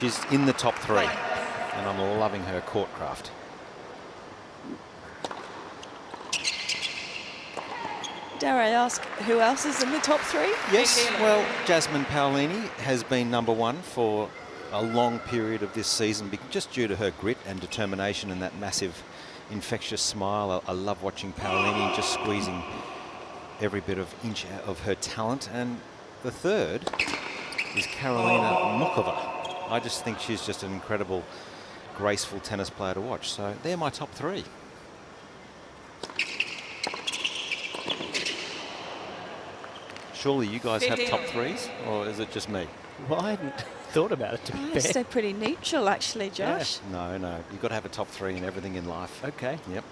She's in the top three, and I'm loving her court craft. Dare I ask, who else is in the top three? Yes, well, Jasmine Paolini has been #1 for a long period of this season, just due to her grit and determination and that massive infectious smile. I love watching Paolini just squeezing every bit of inch of her talent. And the third is Karolina Mukova. I just think she's just an incredible, graceful tennis player to watch. So they're my top three. Surely you guys have top threes, or is it just me? Well, I hadn't thought about it, to be fair. They're pretty neutral, actually, Josh. Yeah. No, you've got to have a top three in everything in life. Okay. Yep.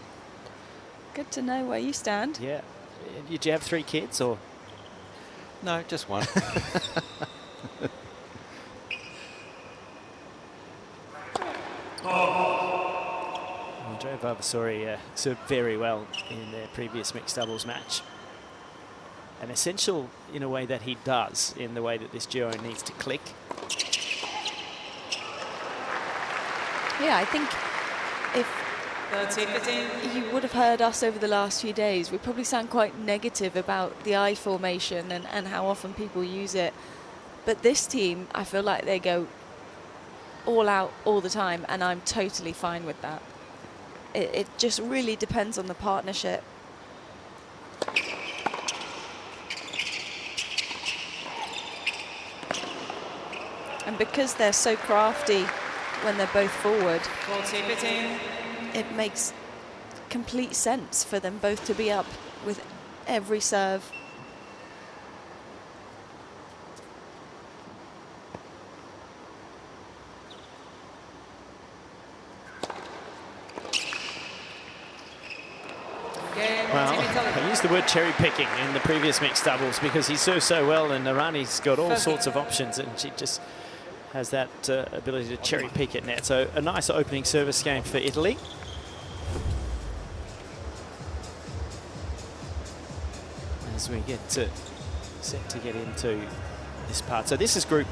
Good to know where you stand. Yeah. Did you have 3 kids, or? No, just one. Andrea Vavassori served very well in their previous mixed doubles match. And essential in a way that he does, in the way that this duo needs to click. Yeah, I think if you would have heard us over the last few days, we probably sound quite negative about the I formation and how often people use it. But this team, I feel like they go all out all the time, and I'm totally fine with that. It just really depends on the partnership. And because they're so crafty when they're both forward, it makes complete sense for them both to be up with every serve. Well, I used the word cherry picking in the previous mixed doubles because he serves so well, and Errani's got all sorts of options, and she just has that ability to cherry pick at net. So a nice opening service game for Italy. As we get set to get into this part. So this is Group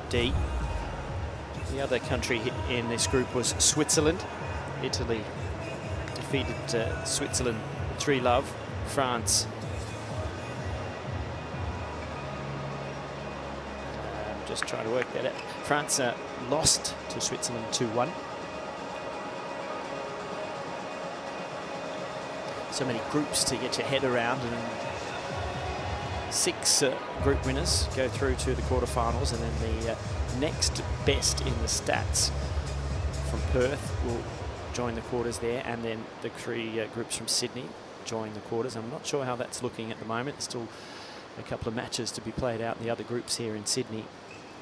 D. The other country in this group was Switzerland. Italy defeated Switzerland 3-love. France just trying to work that out. France lost to Switzerland 2-1. So many groups to get your head around, and 6 group winners go through to the quarterfinals, and then the next best in the stats from Perth will join the quarters there, and then the 3 groups from Sydney join the quarters. I'm not sure how that's looking at the moment. There's still a couple of matches to be played out in the other groups here in Sydney.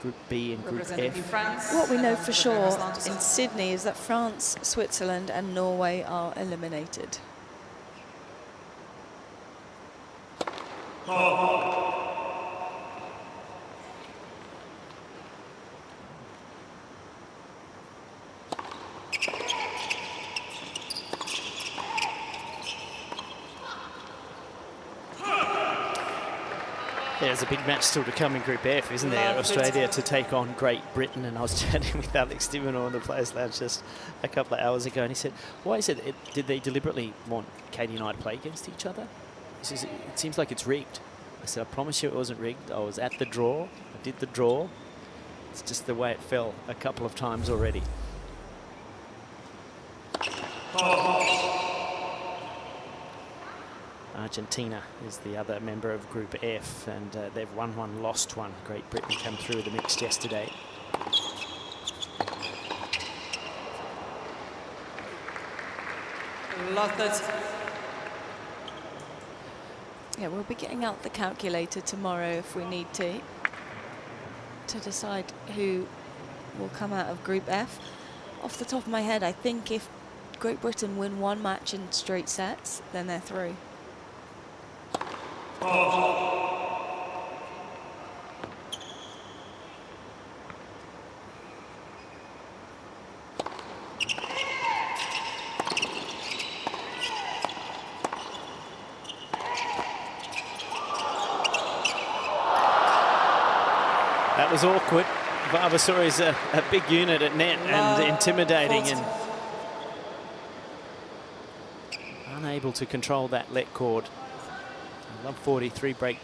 Group B and Group F. What we know for sure in Sydney is that France, Switzerland and Norway are eliminated. There's a big match still to come in Group F, isn't there? Australia to take on Great Britain, and I was chatting with Alex Dimmoner on the Players Lounge just a couple of hours ago, and he said, why is it, did they deliberately want Katie and I to play against each other? He says, it seems like it's rigged. I said, I promise you it wasn't rigged. I was at the draw, I did the draw. It's just the way it fell a couple of times already. Argentina is the other member of Group F, and they've won 1, lost 1. Great Britain came through the mix yesterday. Yeah, we'll be getting out the calculator tomorrow if we need to decide who will come out of Group F. Off the top of my head, I think if Great Britain win 1 match in straight sets, then they're through. That was awkward. Vavassori is a big unit at net and intimidating and unable to control that let cord. I love 43 break.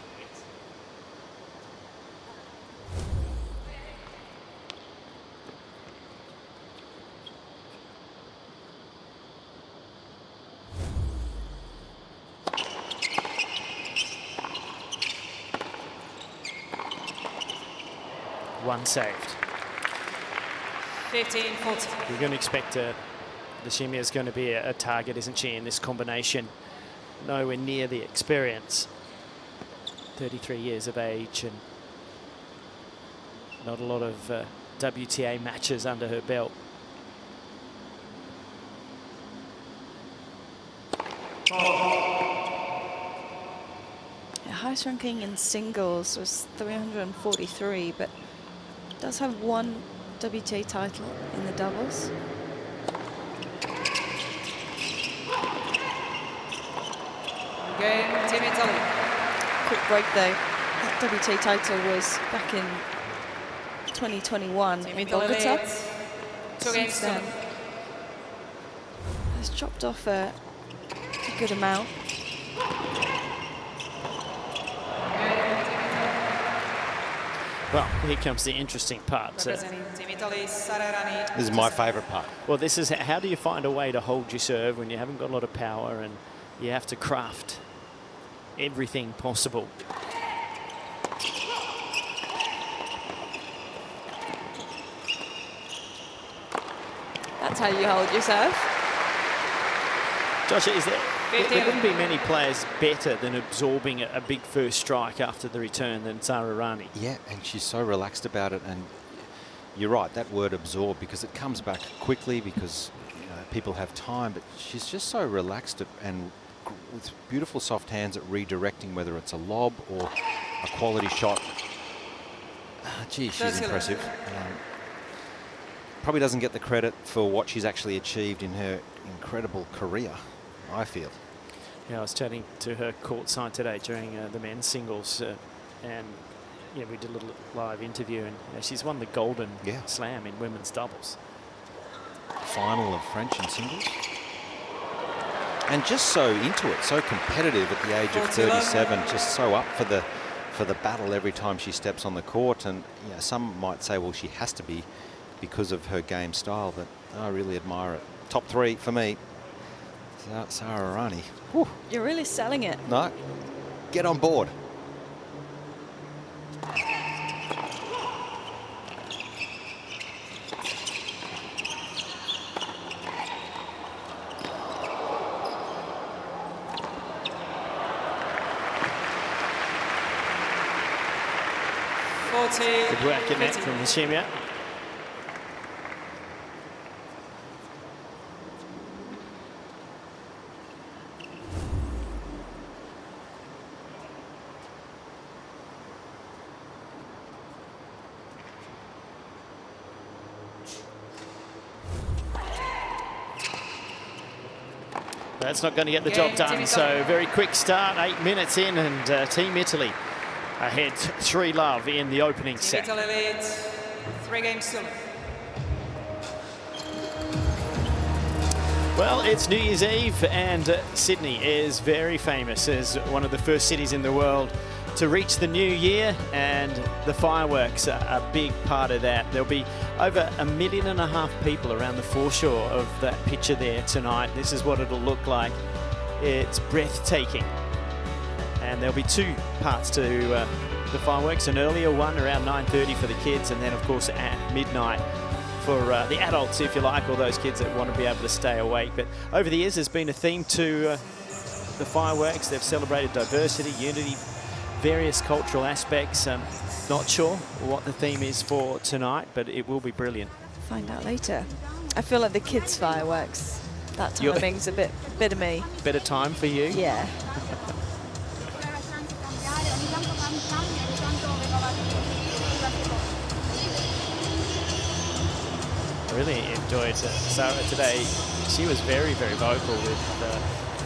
One saved. 15-40. You're going to expect Lechemia is going to be a target, isn't she, in this combination? Nowhere near the experience. 33 years of age and not a lot of WTA matches under her belt. The highest ranking in singles was 343, but does have one WTA title in the doubles. Game, Team Italy. Quick break though. That WTA title was back in 2021 Team in Italy Bogota. leads. 2 games Since to then, has dropped off a good amount. Well, here comes the interesting part. Representing Team Italy, Sara Errani. This is my favourite part. Well, this is how do you find a way to hold your serve when you haven't got a lot of power and you have to craft everything possible. That's how you hold your serve. Josh, there wouldn't be many players better than absorbing a big first strike after the return than Sara Errani. Yeah, and she's so relaxed about it. And you're right, that word absorb, because it comes back quickly because people have time, but she's just so relaxed and with beautiful soft hands at redirecting, whether it's a lob or a quality shot. Gee, she's impressive. Probably doesn't get the credit for what she's actually achieved in her incredible career, I feel. Yeah, I was chatting to her courtside today during the men's singles, and we did a little live interview, and she's won the Golden Slam in women's doubles. Final of French in singles. And just so into it, so competitive at the age of 37, just so up for the battle every time she steps on the court. And some might say, well, she has to be because of her game style, but I really admire it. Top 3 for me. Sara Errani. Whew. You're really selling it. No, get on board. Good work in that from Lechemia. That's not going to get the job done. So very quick start, 8 minutes in, and Team Italy ahead 3-love in the opening set. Italy leads 3 games to. Well, it's New Year's Eve, and Sydney is very famous as one of the first cities in the world to reach the new year, and the fireworks are a big part of that. There'll be over 1.5 million people around the foreshore of that picture there tonight. This is what it'll look like. It's breathtaking. And there'll be 2 parts to the fireworks, an earlier one around 9:30 for the kids, and then of course at midnight for the adults, if you like, or those kids that want to be able to stay awake. But over the years there's been a theme to the fireworks. They've celebrated diversity, unity, various cultural aspects. Not sure what the theme is for tonight, but it will be brilliant. Find out later. I feel like the kids' fireworks, that timing's a bit of me. Better time for you? Yeah. I really enjoyed Sara today. She was very, very vocal with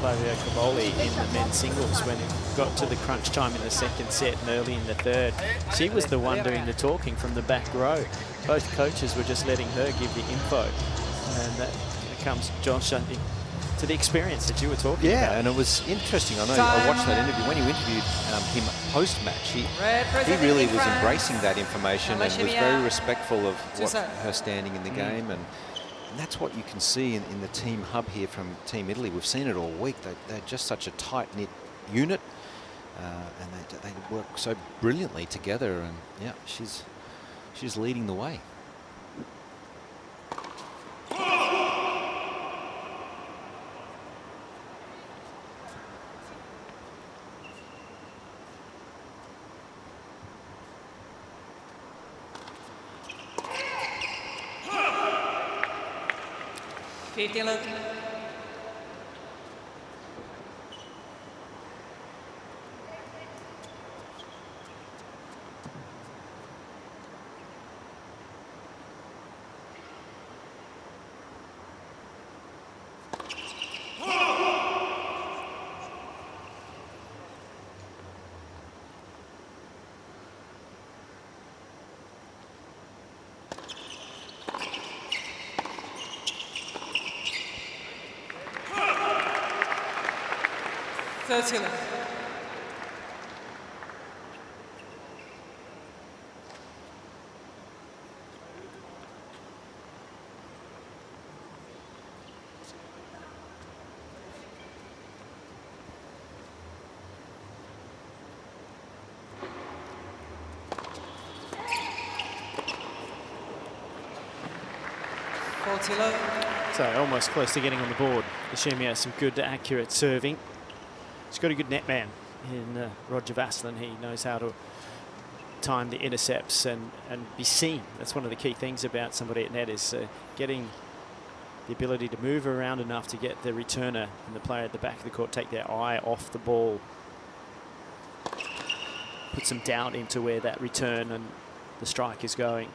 Flavio Caboli in the men's singles when it got to the crunch time in the second set and early in the third. She was the one doing the talking from the back row. Both coaches were just letting her give the info. And that comes, Josh, I think, to the experience that you were talking about. Yeah, and it was interesting. I know I watched that interview. When you interviewed him post-match, he really was embracing that information and was very respectful of her standing in the game. And that's what you can see in the team hub here from Team Italy. We've seen it all week. They're just such a tight-knit unit, and they work so brilliantly together. And yeah, she's leading the way. Look. So almost close to getting on the board. Lechemia has some good, accurate serving. He's got a good net man in Roger-Vasselin. He knows how to time the intercepts and be seen. That's one of the key things about somebody at net is getting the ability to move around enough to get the returner and the player at the back of the court take their eye off the ball. Put some doubt into where that return and the strike is going.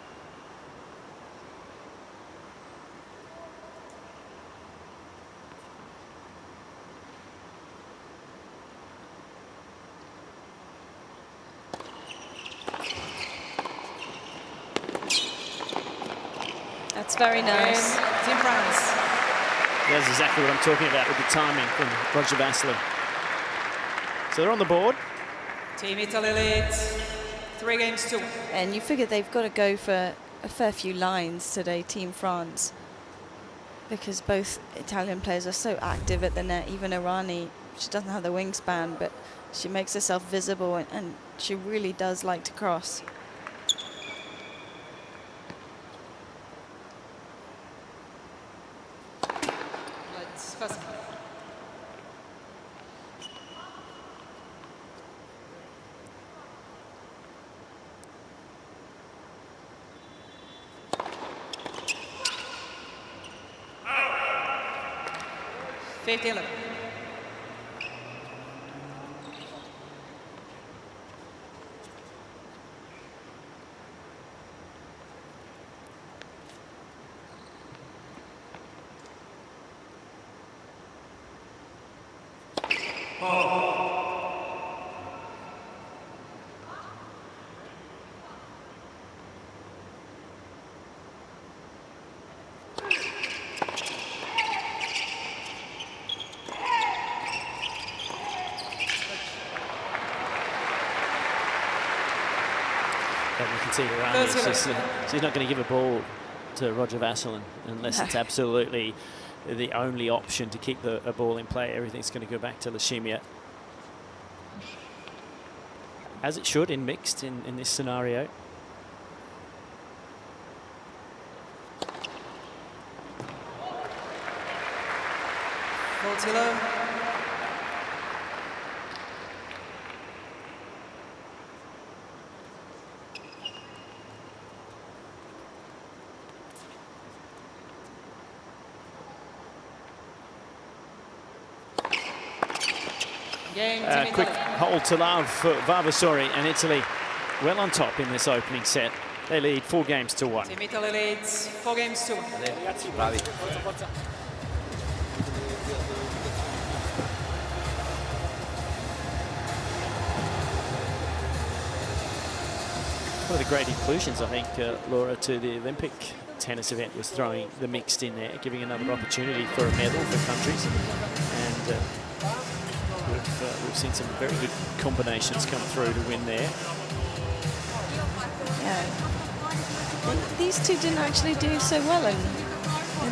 That's very nice. Team France. That's exactly what I'm talking about with the timing from Roger-Vasselin. So they're on the board. Team Italy leads 3-2. And you figure they've got to go for a fair few lines today, Team France, because both Italian players are so active at the net. Even Errani, she doesn't have the wingspan, but she makes herself visible and she really does like to cross. Look. See Errani, she's not going to give a ball to Roger-Vasselin unless it's absolutely the only option to keep a ball in play. Everything's going to go back to Lechemia, as it should in mixed in this scenario. Quick hold to love for Vavassori and Italy. Well on top in this opening set. They lead 4-1. Team Italy leads 4-2. One of the great inclusions, I think, Laura, to the Olympic tennis event was throwing the mixed in there, giving another opportunity for a medal for countries. And we've seen some very good combinations come through to win there. Yeah. These two didn't actually do so well in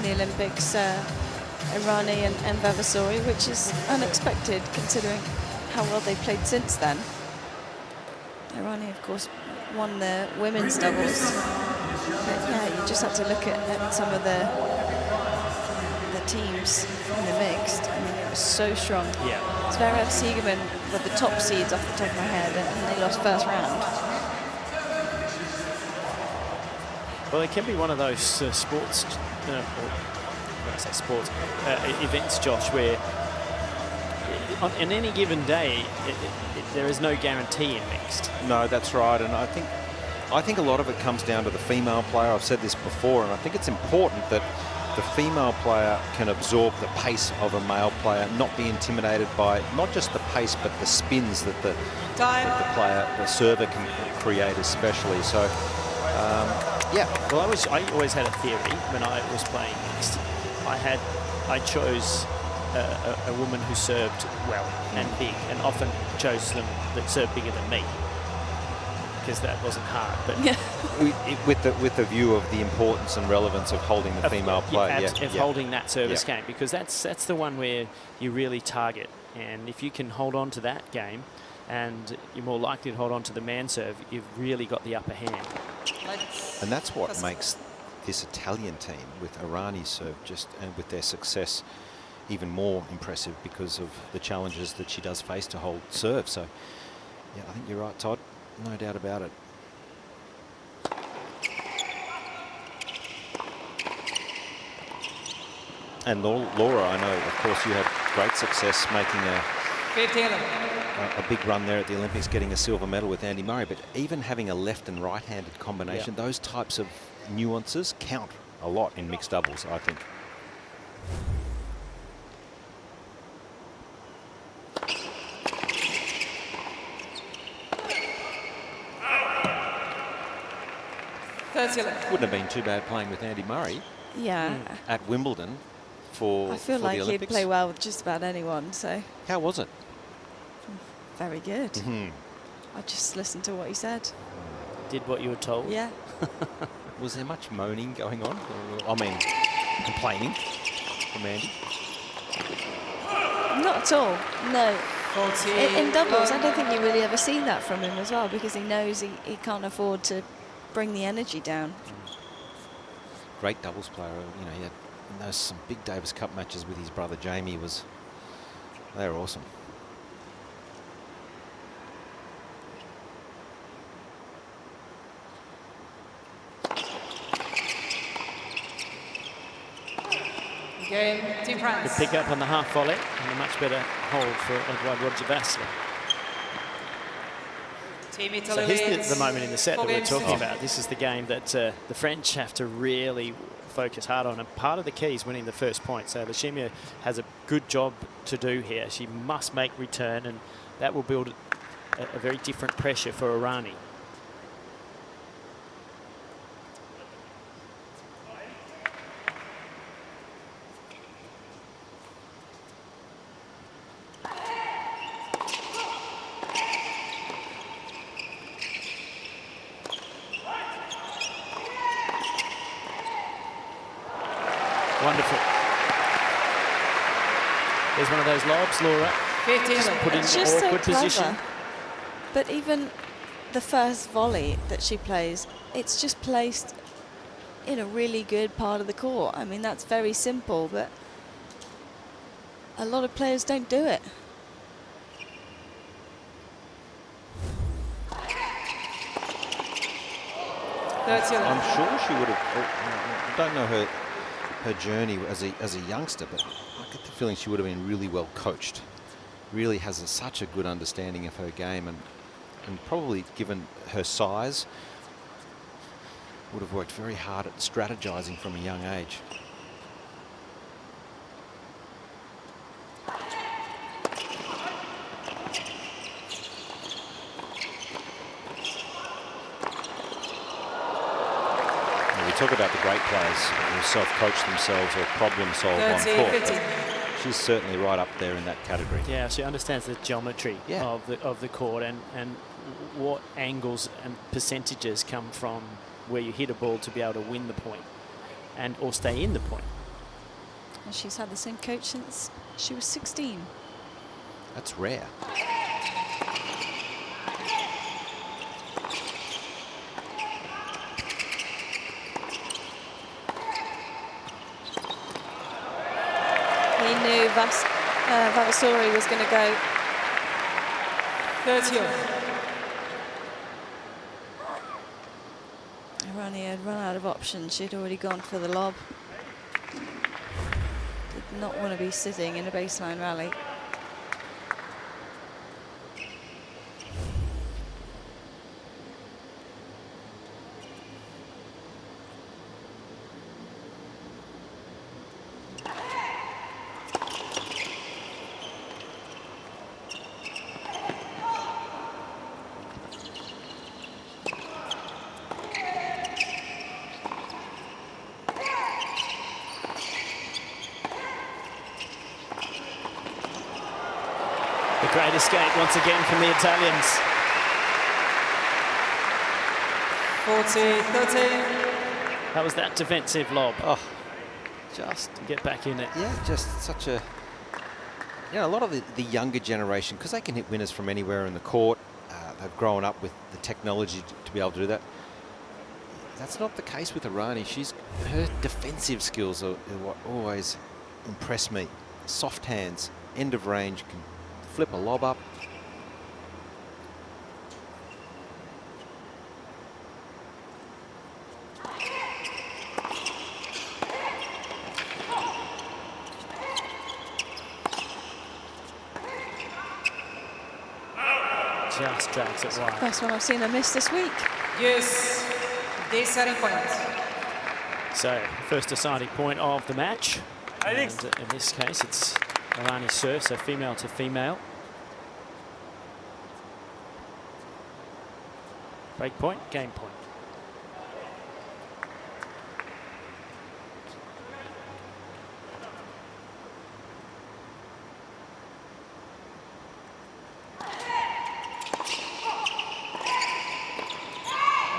the Olympics, Errani and Vavassori, which is unexpected considering how well they played since then. Errani, of course, won the women's doubles. But yeah, you just have to look at some of the teams in the mixed. I mean, it was so strong. Yeah. Zverev, Siegerman were the top seeds off the top of my head, and they lost first round. Well, it can be one of those sports, or when I say sports, events, Josh, where on any given day, there is no guarantee in mixed. No, that's right. And I think a lot of it comes down to the female player. I've said this before, and I think it's important that the female player can absorb the pace of a male player, not be intimidated by not just the pace, but the spins that the player, the server, can create especially. So, yeah. Well, I always had a theory when I was playing mixed. I chose a woman who served well and big, and often chose them that served bigger than me, because that wasn't hard. But Yeah. with the view of the importance and relevance of holding the female player, holding that service game, because that's the one where you really target. And if you can hold on to that game, and you're more likely to hold on to the man serve, you've really got the upper hand. And that's what makes this Italian team with Errani's serve and with their success even more impressive, because of the challenges that she does face to hold serve. So, yeah, I think you're right, Todd. No doubt about it. And Laura, I know, of course, you had great success making a big run there at the Olympics, getting a silver medal with Andy Murray. But even having a left and right-handed combination, those types of nuances count a lot in mixed doubles, I think. Wouldn't have been too bad playing with Andy Murray. Yeah. At Wimbledon for I feel for like the Olympics. he'd play well with just about anyone, so How was it? very good. Mm-hmm. I just listened to what he said. Did what you were told. Yeah. Was there much moaning going on? I mean, complaining from Andy? Not at all, no. 40. In doubles, I don't think you really ever see that from him as well, because he knows he can't afford to bring the energy down. Great doubles player. You know, he had some big Davis Cup matches with his brother Jamie. They were awesome. Game, Team France. Good pick up on the half volley, and a much better hold for Edouard Roger-Vasselin. Team Italy So here's leads the moment in the set 4 that we're games to talking 2. about. This is the game that the French have to really focus hard on, and part of the key is winning the first point. So Lechemia has a good job to do here. She must make return, and that will build a very different pressure for Errani. Wonderful. There's one of those lobs, Laura. 15. Just put in It's an just so awkward clever. position. But even the first volley that she plays, it's just placed in a really good part of the court. I mean, that's very simple, but a lot of players don't do it. I'm sure she would have. I don't know her journey as a youngster, but I get the feeling she would have been really well coached. Really has such a good understanding of her game, and probably, given her size, would have worked very hard at strategizing from a young age. talk about the great players who self-coach themselves or problem solve on 30, court. 50. She's certainly right up there in that category. Yeah, she understands the geometry of the court and what angles and percentages come from where you hit a ball to be able to win the point and or stay in the point. And she's had the same coach since she was 16. That's rare. He knew Vavassori was going to go. 30. Errani had run out of options. She'd already gone for the lob. Did not want to be sitting in a baseline rally. Great escape once again from the Italians. 40-13. That was that defensive lob. Oh, just To get back in it. yeah, just such a. You know, a lot of the younger generation, because they can hit winners from anywhere in the court. They've grown up with the technology to be able to do that. That's not the case with Errani. Her defensive skills are what always impress me. Soft hands, end of range, can flip a lob up. Just drags it wide. First one I've seen her miss this week. Yes. This setting point. So, first deciding point of the match. And in this case, it's Errani serve, so female to female. Break point, game point.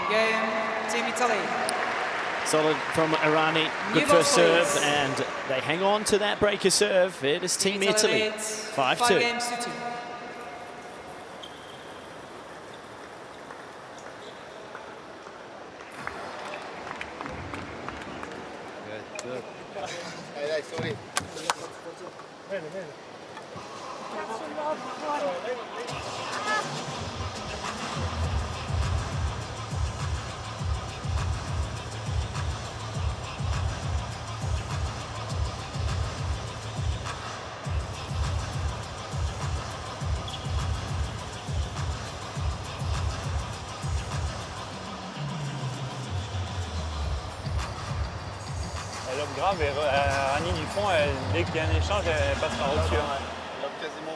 Game, Team Italy. Solid from Errani. Good New first ball, serve, please. and they hang on to that breaker serve. It is Team Italy. leads 5-2. 5 games to 2. Good. L'homme grave et Errani du fond, dès qu'il y a un échange, elle passe par au-dessus. Quasiment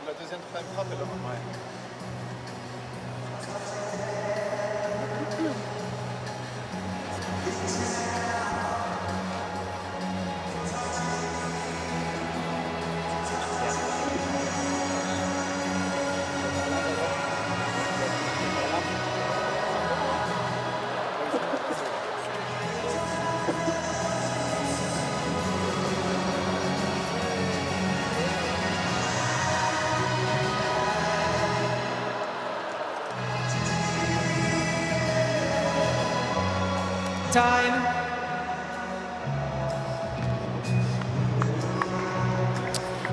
la deuxième troisième frappe, elle a... Time.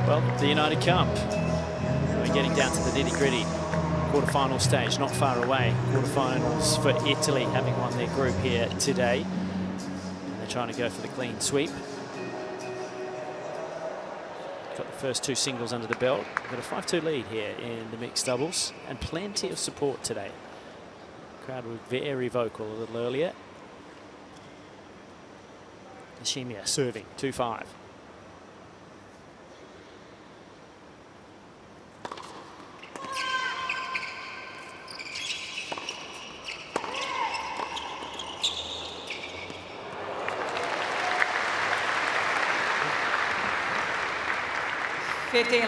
Well, the United Cup. We're getting down to the nitty-gritty. Quarter-final stage, not far away. Quarter-finals for Italy, having won their group here today. And they're trying to go for the clean sweep. Got the first two singles under the belt. Got a 5-2 lead here in the mixed doubles, and plenty of support today. Crowd was very vocal a little earlier. Lechemia serving 2-5. 15.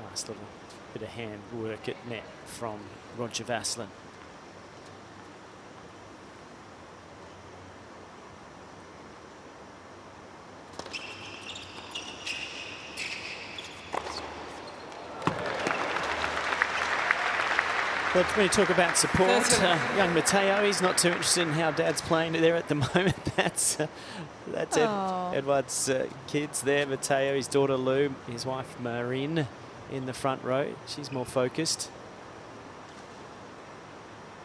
Nice little bit of hand work at net from Roger-Vasselin. But when you talk about support, young Matteo, he's not too interested in how Dad's playing there at the moment. That's Edouard's kids there. Matteo, his daughter Lou, his wife Marine in the front row. She's more focused.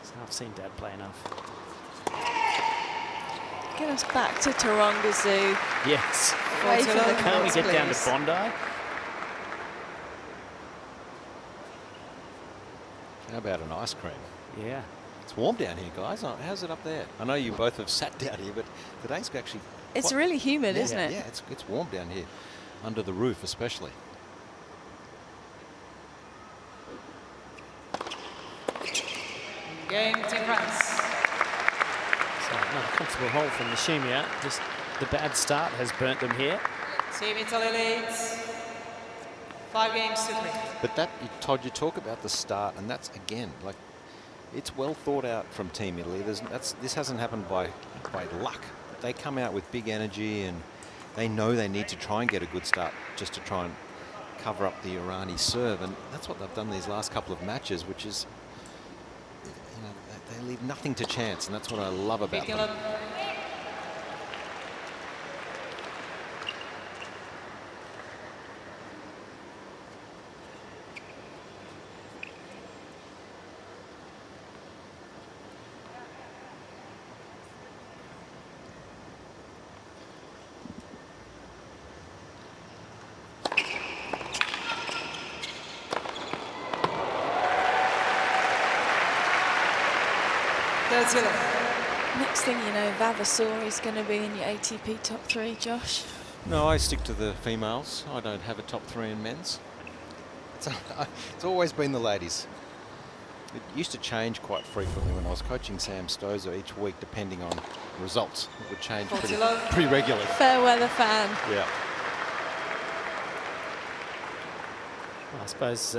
So I've seen Dad play enough. Get us back to Taronga Zoo. Yes. Away from the Can't we courts, get down to please. Bondi? How about an ice cream? Yeah. It's warm down here, guys. How's it up there? I know you both have sat down here, but today's actually... It's really humid, isn't it? Yeah, it's warm down here, under the roof especially. Game, Team France. So another comfortable hole from Lechemia. Just the bad start has burnt them here. Team Italy leads 5 games to 3. But that, Todd, you talk about the start, and that's, again, like, it's well thought out from Team Italy. This hasn't happened by luck. They come out with big energy, and they know they need to try and get a good start just to try and cover up the Errani serve, and that's what they've done these last couple of matches, which is, you know, they leave nothing to chance, and that's what I love about them. Next thing you know, Vavassori is going to be in your ATP top 3, Josh. No, I stick to the females. I don't have a top 3 in men's. It's always been the ladies. It used to change quite frequently when I was coaching Sam Stozer each week, depending on results. It would change pretty regularly. Fair weather fan. Yeah. Well, I suppose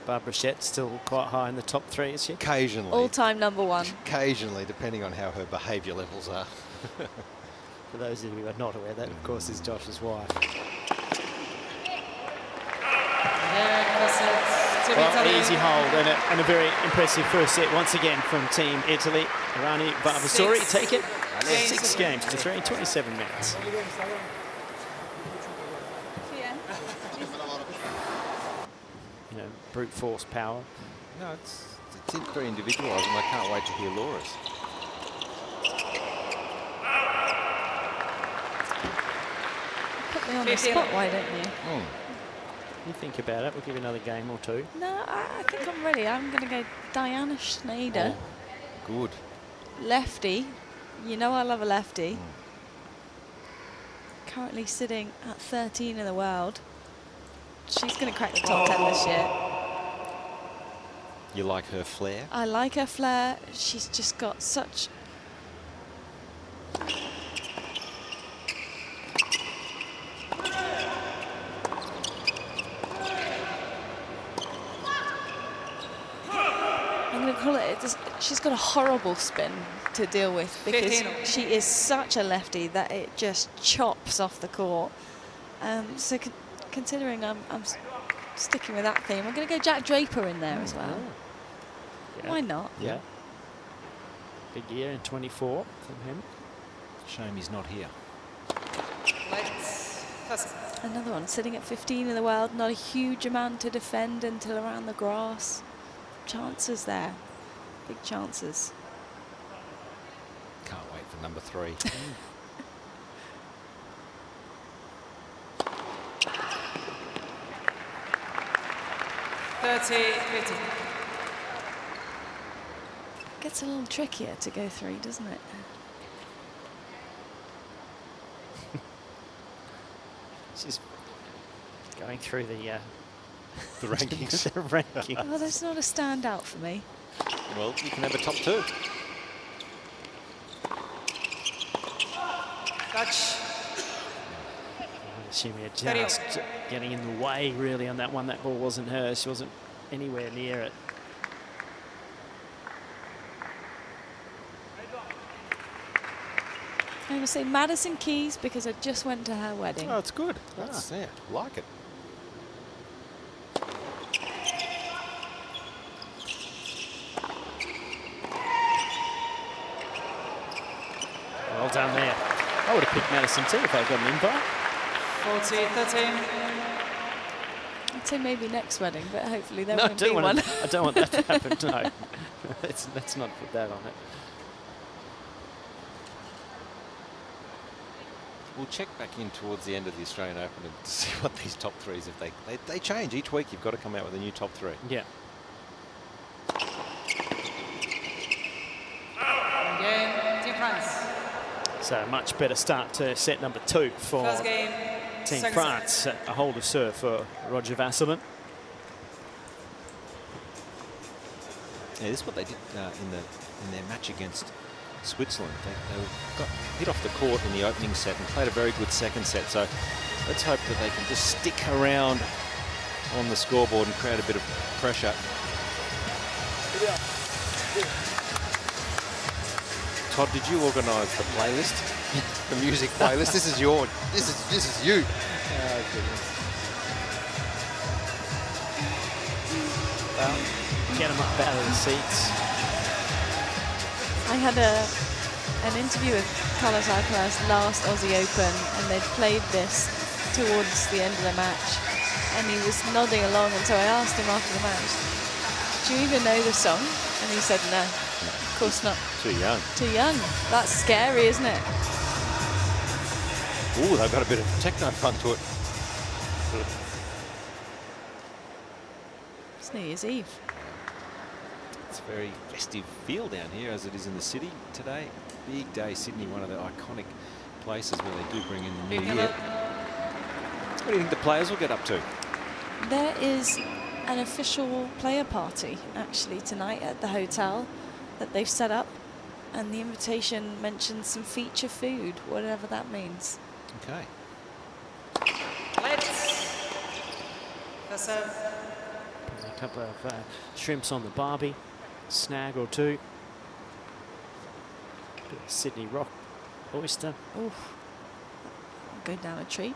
Barbara Schett's still quite high in the top 3, is she? Occasionally. All-time #1. Occasionally, depending on how her behaviour levels are. For those of you who are not aware, that of course is Josh's wife. Well, easy hold and a very impressive first set once again from Team Italy. Errani, Vavassori take it 6 games to 3, 27 minutes. You know, brute force power. No, it's very individualised, and I can't wait to hear Laura's. Put me on the spot, why don't you? You think about it, we'll give you another game or 2. No, I think I'm ready. I'm going to go Diana Schneider. Oh, good. Lefty. You know I love a lefty. Currently sitting at 13 in the world. She's going to crack the top 10 this year. You like her flair? I like her flair. She's just got such... I'm going to call it... She's got a horrible spin to deal with because she is such a lefty that it just chops off the court. So considering I'm sticking with that theme, I'm going to go Jack Draper in there as well. Yeah. Why not? Yeah. Big year in 24 from him. Shame he's not here. Another one sitting at 15 in the world, not a huge amount to defend until around the grass. Chances there, big chances. Can't wait for number 3. Gets a little trickier to go 3, doesn't it? She's going through the rankings. the rankings. Oh, that's not a standout for me. Well, you can have a top 2. Touch. Lechemia just getting in the way, really, on that one. That ball wasn't hers. She wasn't anywhere near it. I'm going to say Madison Keys because I just went to her wedding. Oh, it's good. That's yeah, like it. Well done there. I would have picked Madison too if I'd got an invite. 40-13. I'd say maybe next wedding, but hopefully there No, won't be one. I don't want that to happen, no. let's not put that on it. We'll check back in towards the end of the Australian Open and see what these top threes, if they change each week. You've got to come out with a new top three. Yeah. Game, Team France. So a much better start to set number 2 for First game, Team second France. A hold of serve for Roger-Vasselin. Yeah, this is what they did in their match against Switzerland. They got hit off the court in the opening set and played a very good second set. So let's hope that they can just stick around on the scoreboard and create a bit of pressure. Todd, did you organise the playlist, the music playlist? This is your. This is you. Oh, goodness. Well, get them up out of the seats. I had an interview with Carlos Alcaraz last Aussie Open, and they'd played this towards the end of the match, and he was nodding along, and so I asked him after the match, do you even know the song? And he said, no, of course not. Too young. Too young. That's scary, isn't it? Ooh, they've got a bit of techno fun to it. It's New Year's Eve. It's a very festive feel down here, as it is in the city today. Big day, Sydney, one of the iconic places where they do bring in the new year. What do you think the players will get up to? There is an official player party actually tonight at the hotel that they've set up, and the invitation mentions some feature food, whatever that means. Okay. Let's. First serve. A couple of shrimps on the barbie, snag or two. Bit of Sydney rock oyster. Oof. Go down a treat.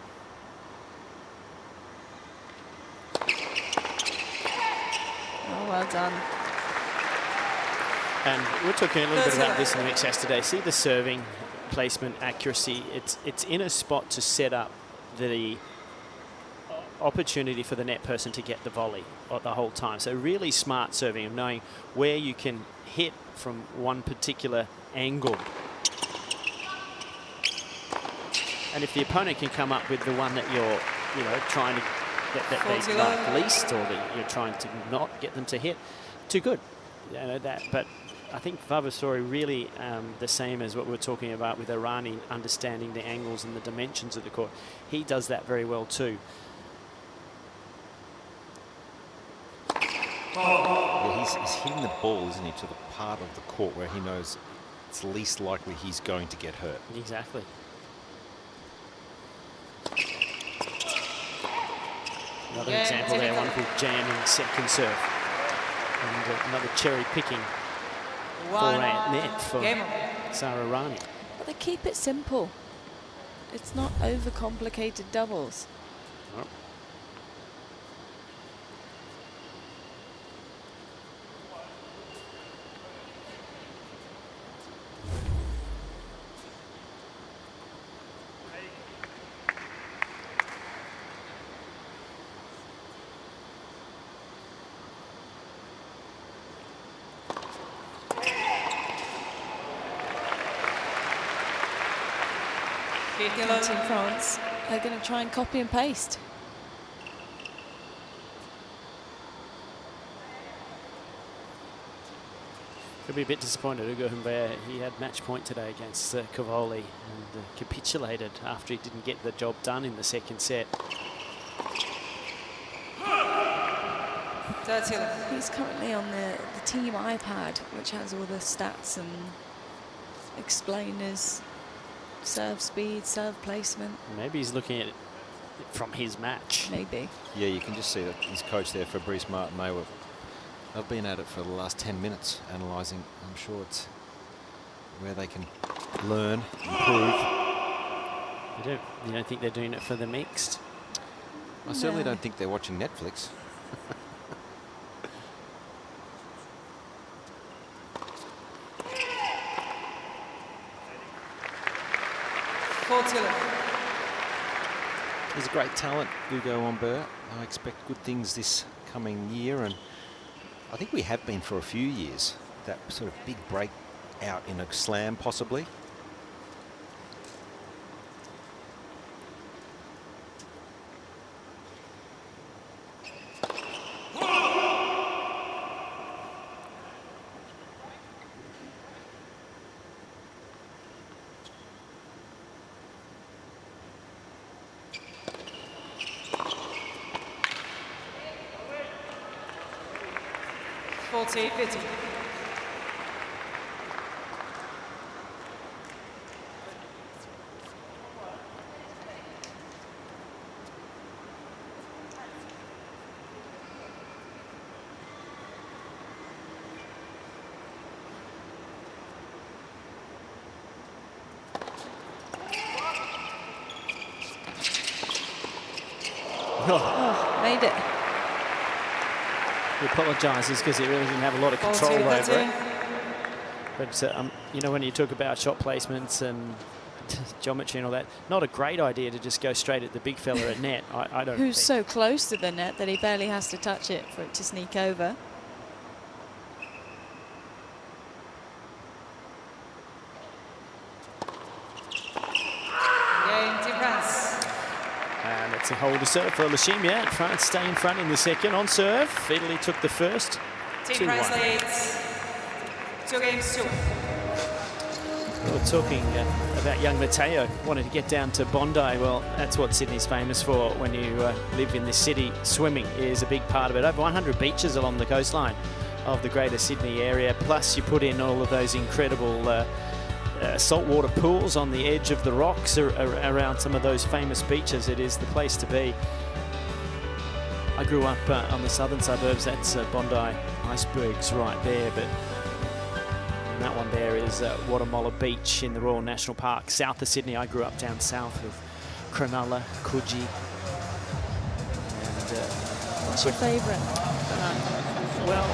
Oh, well done. And we're talking a little bit about this in the mix yesterday. See the serving placement accuracy. It's in a spot to set up the opportunity for the net person to get the volley the whole time. So really smart serving of knowing where you can hit from one particular angle. And if the opponent can come up with the one that you're, trying to that they like least, or that you're trying to not get them to hit, too good. That. But I think Vavassori really the same as what we were talking about with Errani, understanding the angles and the dimensions of the court. He does that very well too. Yeah, he's hitting the ball, isn't he, to the part of the court where he knows it's least likely he's going to get hurt. Exactly. Another example there, wonderful jamming second serve. And another cherry picking forehand net for Sara Errani. But they keep it simple. It's not overcomplicated doubles. Oh. Team France are going to try and copy and paste. Could be a bit disappointed. Ugo Humbert, he had match point today against Cavoli and capitulated after he didn't get the job done in the second set. He's currently on the team iPad, which has all the stats and explainers, serve speed, serve placement. Maybe he's looking at from his match. Maybe. Yeah, you can just see that his coach there, Fabrice Martin, they've been at it for the last 10 minutes analysing. I'm sure it's where they can learn, improve. You don't think they're doing it for the mixed? I certainly don't think they're watching Netflix. He's a great talent, Hugo Humbert. I expect good things this coming year, and I think we have been for a few years. That sort of big break out in a slam, possibly. Oh, made it. He apologises because he really didn't have a lot of control over it. But, you know, when you talk about shot placements and geometry and all that, not a great idea to just go straight at the big fella at net. I don't Who's think. so close to the net that he barely has to touch it for it to sneak over. And it's a hold to serve for Lechemia. France stay in front in the second on serve. Italy took the first. Team France leads 2 games to 1. We were talking about young Matteo wanted to get down to Bondi. Well, that's what Sydney's famous for. When you live in this city, swimming is a big part of it. Over 100 beaches along the coastline of the Greater Sydney area. Plus, you put in all of those incredible saltwater pools on the edge of the rocks around some of those famous beaches. It is the place to be. I grew up on the southern suburbs. That's Bondi Icebergs right there, but that one there is Watamolla Beach in the Royal National Park, south of Sydney. I grew up down south with Cronulla, Coogee. And, what's your favourite? Well,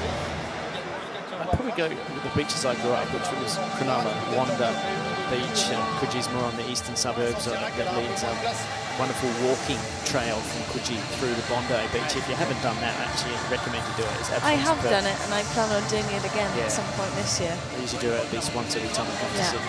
I'd probably go with the beaches I grew up, which was Cronulla, Wanda Beach, and Coogee's more on the eastern suburbs. That leads a wonderful walking trail from Coogee through to Bondi Beach. If you haven't done that, I actually recommend you do it. It's I have superb. done it, and I plan on doing it again at some point this year. I usually do it at least once every time I come to Sydney.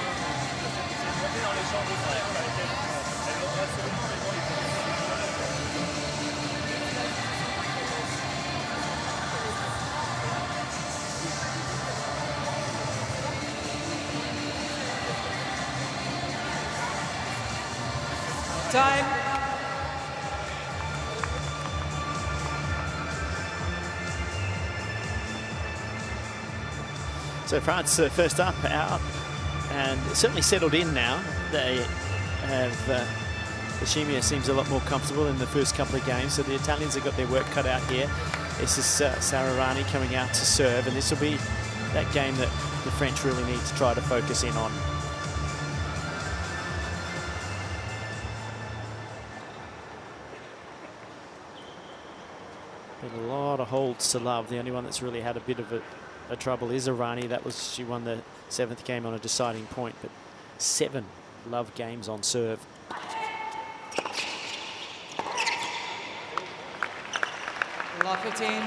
Time. So France first up, out, and certainly settled in now. They have, Lechemia seems a lot more comfortable in the first couple of games, so the Italians have got their work cut out here. This is Sara Errani coming out to serve, and this will be that game that the French really need to try to focus in on. Been a lot of holds to love. The only one that's really had a bit of a trouble is Errani. She won the 7th game on a deciding point, but 7 love games on serve. Love 15.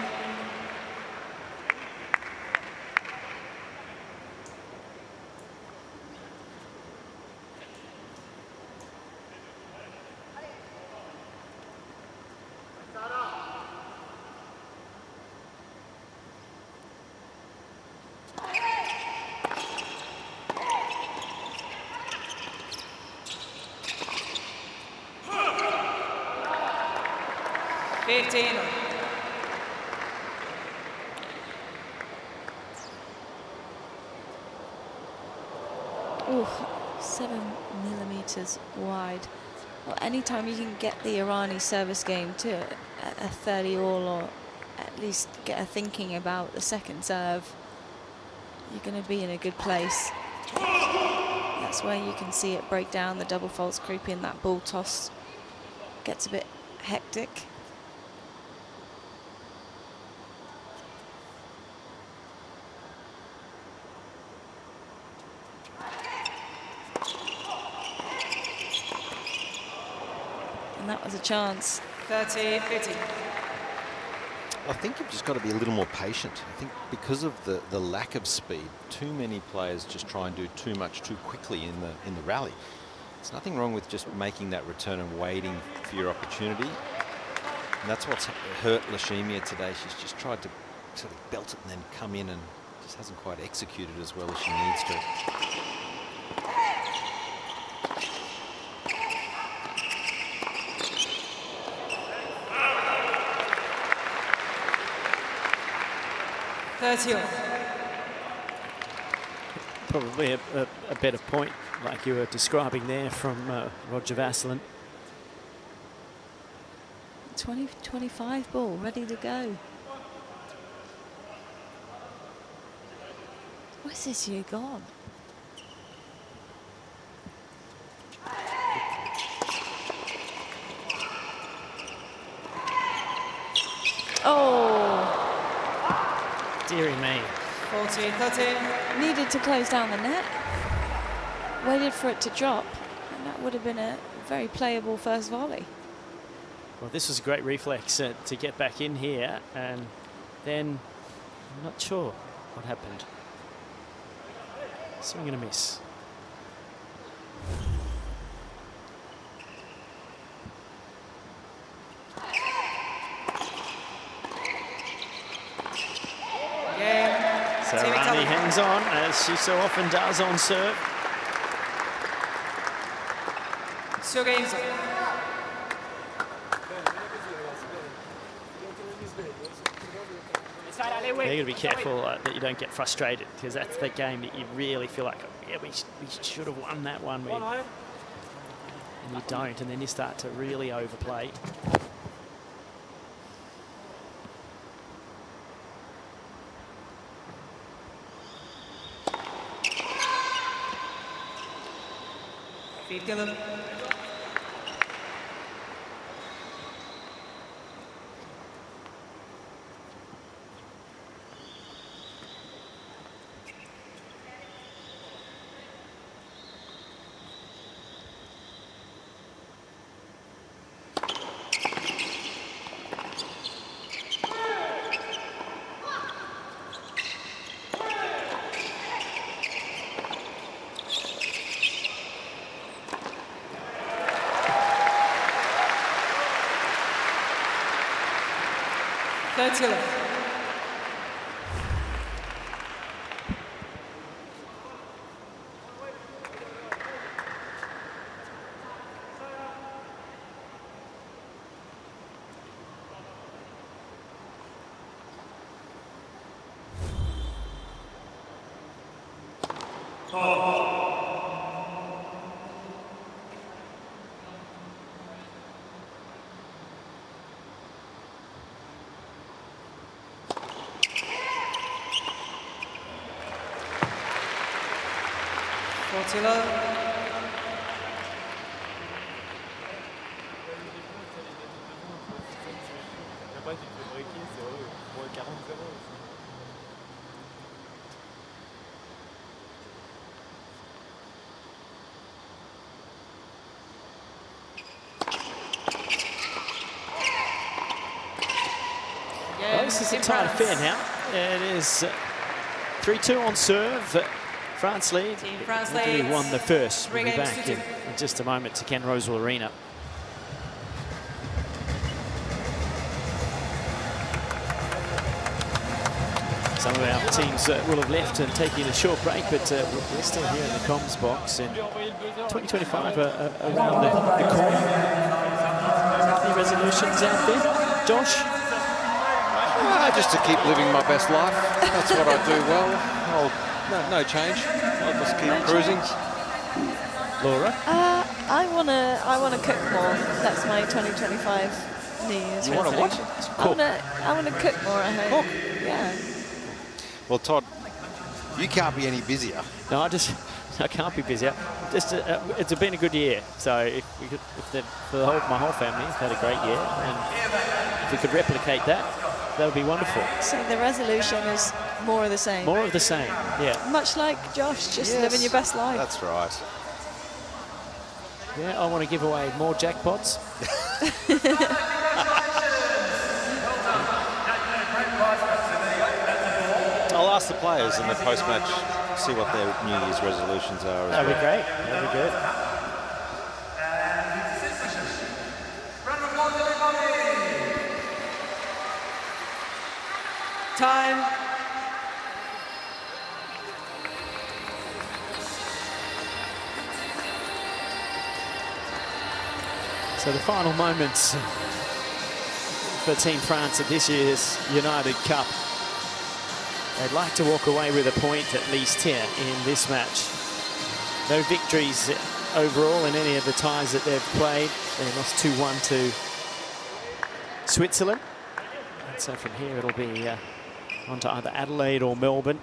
Ooh, 7 millimeters wide. Well, anytime you can get the Errani service game to a 30-all, or at least get her thinking about the second serve, you're going to be in a good place. That's where you can see it break down, the double faults creep in, that ball toss gets a bit hectic. And that was a chance. 30-50. I think you've just got to be a little more patient. I think because of the lack of speed, too many players just try and do too much too quickly in the rally. There's nothing wrong with just making that return and waiting for your opportunity. And that's what's hurt Lechemia today. She's just tried to sort of belt it and then come in and just hasn't quite executed as well as she needs to. Probably a better point, like you were describing there, from Roger-Vasselin. 20-25 ball, ready to go. Where's this year gone? Oh! Deary me. 14-13. Needed to close down the net. Waited for it to drop, and that would have been a very playable first volley. Well, this was a great reflex to get back in here, and then I'm not sure what happened. Swing and a miss. So Errani hangs on, as she so often does on serve. Sur games. You've got to be careful that you don't get frustrated, because that's the game that you really feel like, yeah, we should have won that one. And you don't, and then you start to really overplay. Well, this is a tight affair now. It is 3-2 on serve. France lead. Italy won the first. We'll be back in just a moment to Ken Rosewell Arena. Some of our teams will have left and taken a short break, but we're still here in the comms box. And 2025 around the corner. Any resolutions out there, Josh? Just to keep living my best life. That's what I do well. No change. I'll just keep cruising. Laura? I wanna cook more. That's my 2025 New Year's You want to resolution. what? I wanna cook more at home. Cook? Yeah. Well, Todd, you can't be any busier. No, I can't be busier. Just it's been a good year. So my whole family's had a great year, and if we could replicate that, that would be wonderful. So the resolution is more of the same. More of the same, yeah. Much like Josh, just Yes, living your best life. That's right. Yeah, I want to give away more jackpots. I'll ask the players in the post-match, see what their New Year's resolutions are as That'd be well. great. That'd be good. Time. So the final moments for Team France at this year's United Cup. They'd like to walk away with a point at least here in this match. No victories overall in any of the ties that they've played. They lost 2-1 to Switzerland. And so from here it'll be on to either Adelaide or Melbourne.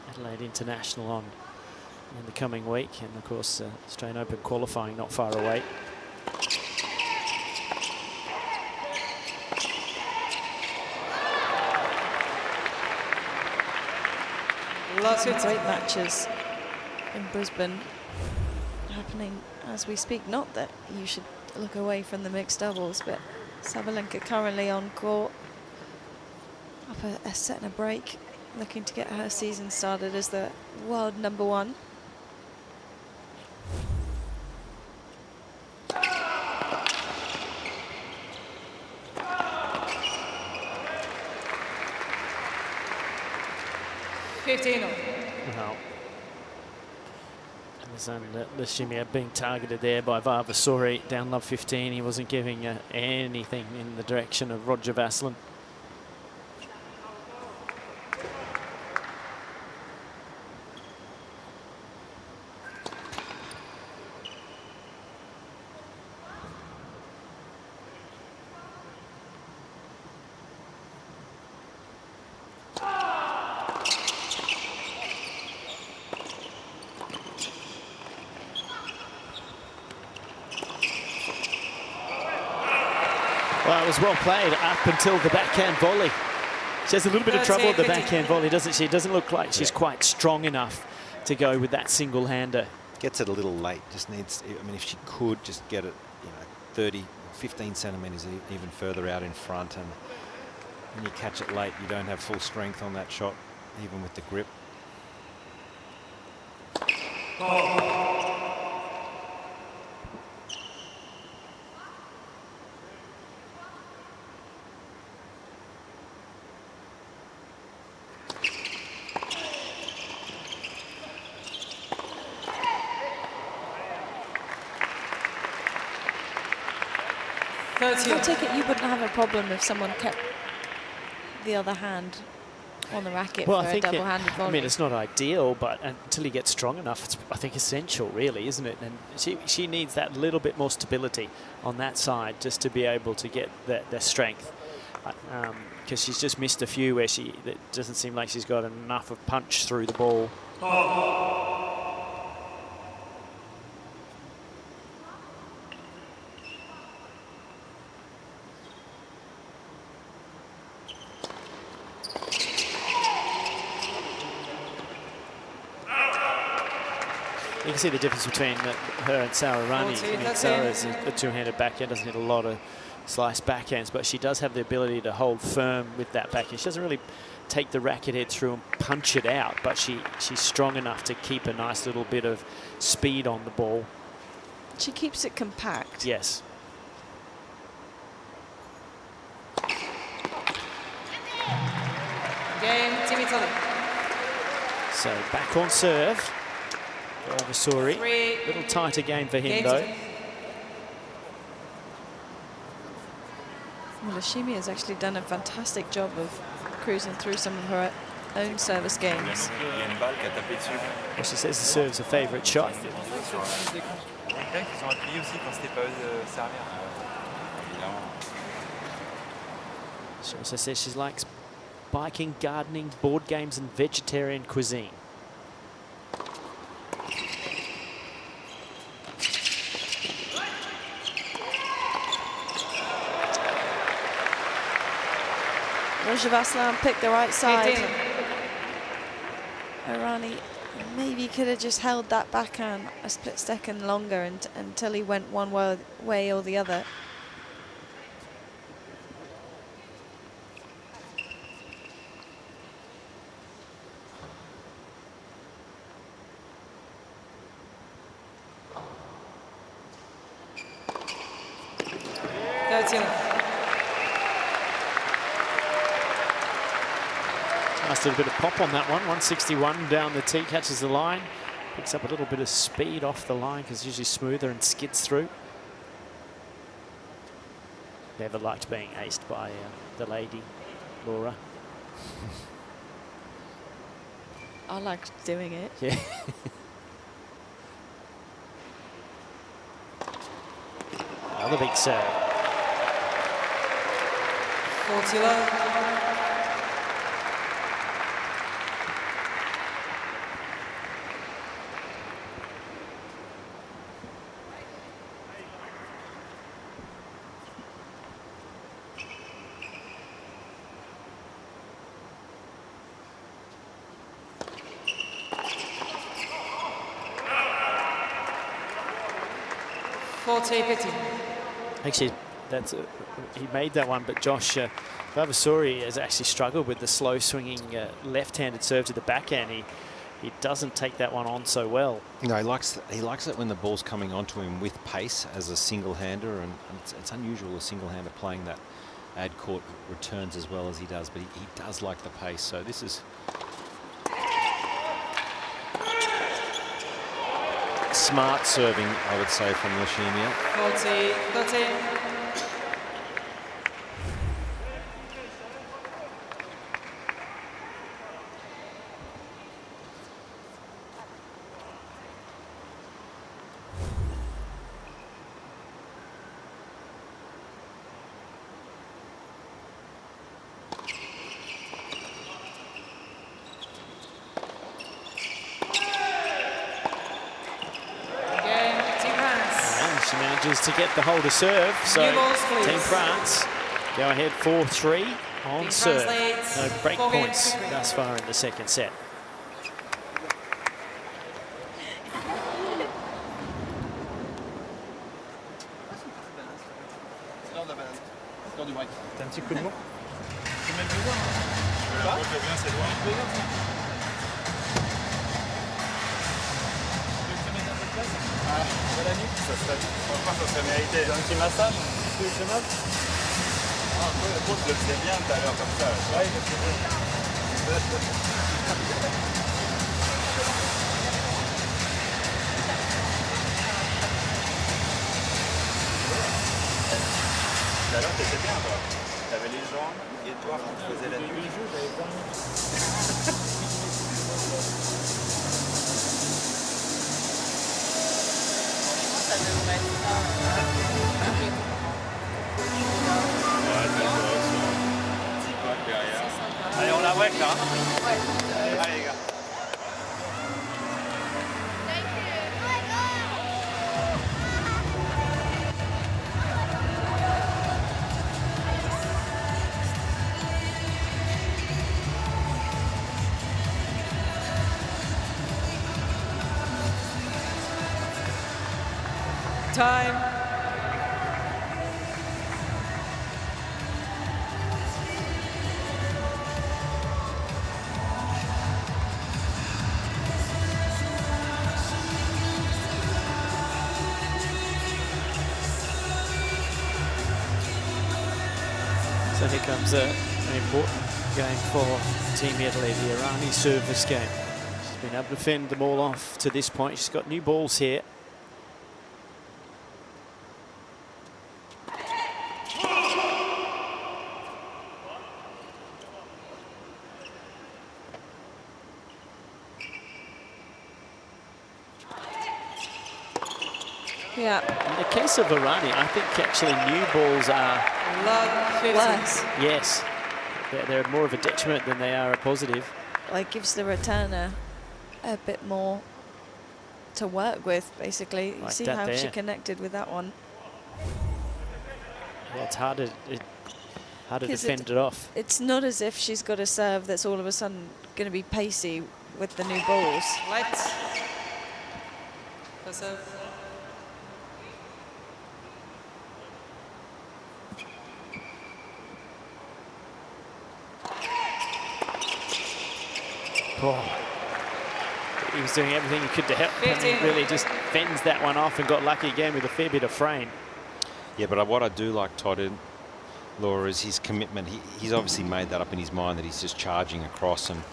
Adelaide International on in the coming week, and of course Australian Open qualifying not far away. Lots of great matches in Brisbane happening as we speak. Not that you should look away from the mixed doubles, but Sabalenka currently on court, up a set and a break, looking to get her season started as the world #1. Well, Lechemia being targeted there by Vavassori down love 15. He wasn't giving anything in the direction of Roger-Vasselin. Well, it was well played up until the backhand volley. She has a little bit of trouble with the backhand volley, doesn't she? It doesn't look like she's quite strong enough to go with that single-hander. Gets it a little late. Just needs, I mean, if she could just get it, 30, 15 centimetres even further out in front, and when you catch it late, you don't have full strength on that shot, even with the grip. I take it you wouldn't have a problem if someone kept the other hand on the racket Well, for I a think double-handed volley. I mean, it's not ideal, but until you get strong enough, it's, I think, essential, really, isn't it? And she needs that little bit more stability on that side just to be able to get the strength. Because she's just missed a few where it doesn't seem like she's got enough of punch through the ball. You can see the difference between her and Sara Errani. I mean, Sara's a two-handed backhand, doesn't hit a lot of slice backhands, but she does have the ability to hold firm with that backhand. She doesn't really take the racket head through and punch it out, but she's strong enough to keep a nice little bit of speed on the ball. She keeps it compact. Yes. Game, Team Italy. So back on serve. Vavassori. A little tighter game for him, though. Well, Lechemia has actually done a fantastic job of cruising through some of her own service games. Well, she says the serve's a favourite shot. She also says she likes biking, gardening, board games and vegetarian cuisine. Roger-Vasselin picked the right side. Errani maybe could have just held that backhand a split second longer until he went one way or the other. Nice little bit of pop on that one. 161 down the tee, catches the line. Picks up a little bit of speed off the line because it's usually smoother and skids through. Never liked being aced by the lady, Laura. I liked doing it. Yeah. Another big serve. 40 low. Actually, that's he made that one, but Josh Vavassori has actually struggled with the slow swinging left-handed serve to the backhand. He doesn't take that one on so well. No, he likes it when the ball's coming onto him with pace as a single-hander, and it's unusual a single-hander playing that ad court returns as well as he does, but he does like the pace. So this is smart serving, I would say, from Lechemia. 40-13. To get the hole to serve, so balls, Team France go ahead 4-3 on Team serve. France No leads break 4 games points to 3. thus far in the second set. T'as un petit coup de mot? Tu mets le besoin? Je viens, c'est loin. Voilà, ça serait mérité. Un petit massage, Ah, le coach le faisait bien tout à l'heure, comme ça. Ouais, il le faisait. Tout à l'heure, t'étais bien, toi. T'avais les jambes, Edouard qui te faisait la nuit. Allez, on la whack là. Ouais. Allez, les gars. Time. So here comes an important game for Team Italy, the Errani service game. She's been able to fend them all off to this point. She's got new balls here. Yeah. In the case of Errani, I think actually new balls are Worse. yes, they're more of a detriment than they are a positive. Well, it gives the returner a bit more to work with, basically. You Like see that how she there. connected with that one. Yeah, it's hard to 'Cause defend it off. It's not as if she's got a serve that's all of a sudden going to be pacey with the new balls. Lights. First serve. Oh. He was doing everything he could to help, and he really just fends that one off and got lucky again with a fair bit of frame. Yeah, but what I do like Todd and Laura is his commitment. He's obviously made that up in his mind that he's just charging across, and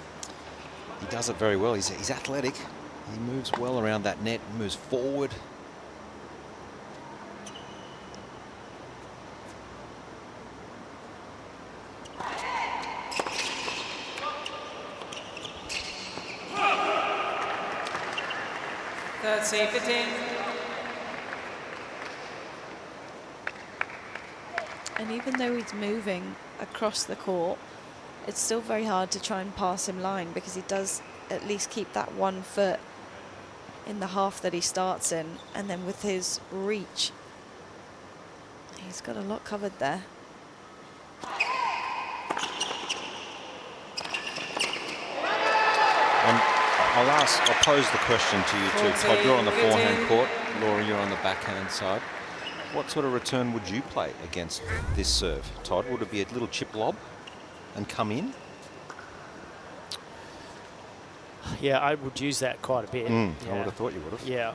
he does it very well. He's athletic. He moves well around that net, moves forward. Third save, 15. And even though he's moving across the court, it's still very hard to try and pass him line, because he does at least keep that 1 foot in the half that he starts in, and then with his reach, he's got a lot covered there. And I'll pose the question to you too. Todd, you're on the forehand court. Laura, you're on the backhand side. What sort of return would you play against this serve, Todd? Would it be a little chip lob and come in? Yeah, I would use that quite a bit. I would have thought you would have. Yeah,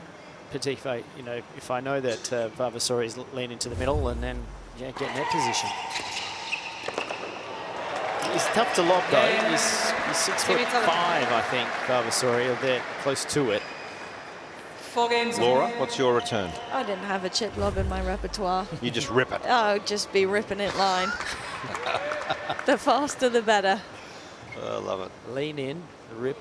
particularly, you know, if I know that Vavassori is leaning to the middle and then get in that position. He's tough to lob though. He's 6'5", I think, Vavassori, or they're close to it. 4 games. Laura, what's your return? I didn't have a chip lob in my repertoire. You just rip it. I would just be ripping it line. The faster, the better. I love it. Lean in, rip,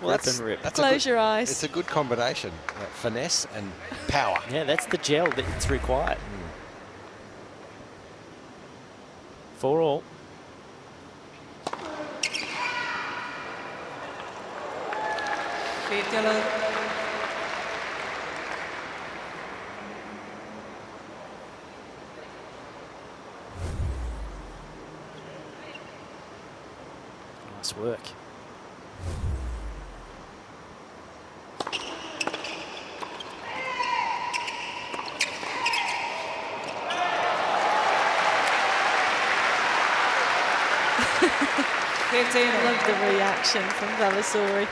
Well, rip and rip. Close your eyes. It's a good combination, finesse and power. Yeah, that's the gel that's required. 4 all. Nice work. I love the reaction from Vavassori.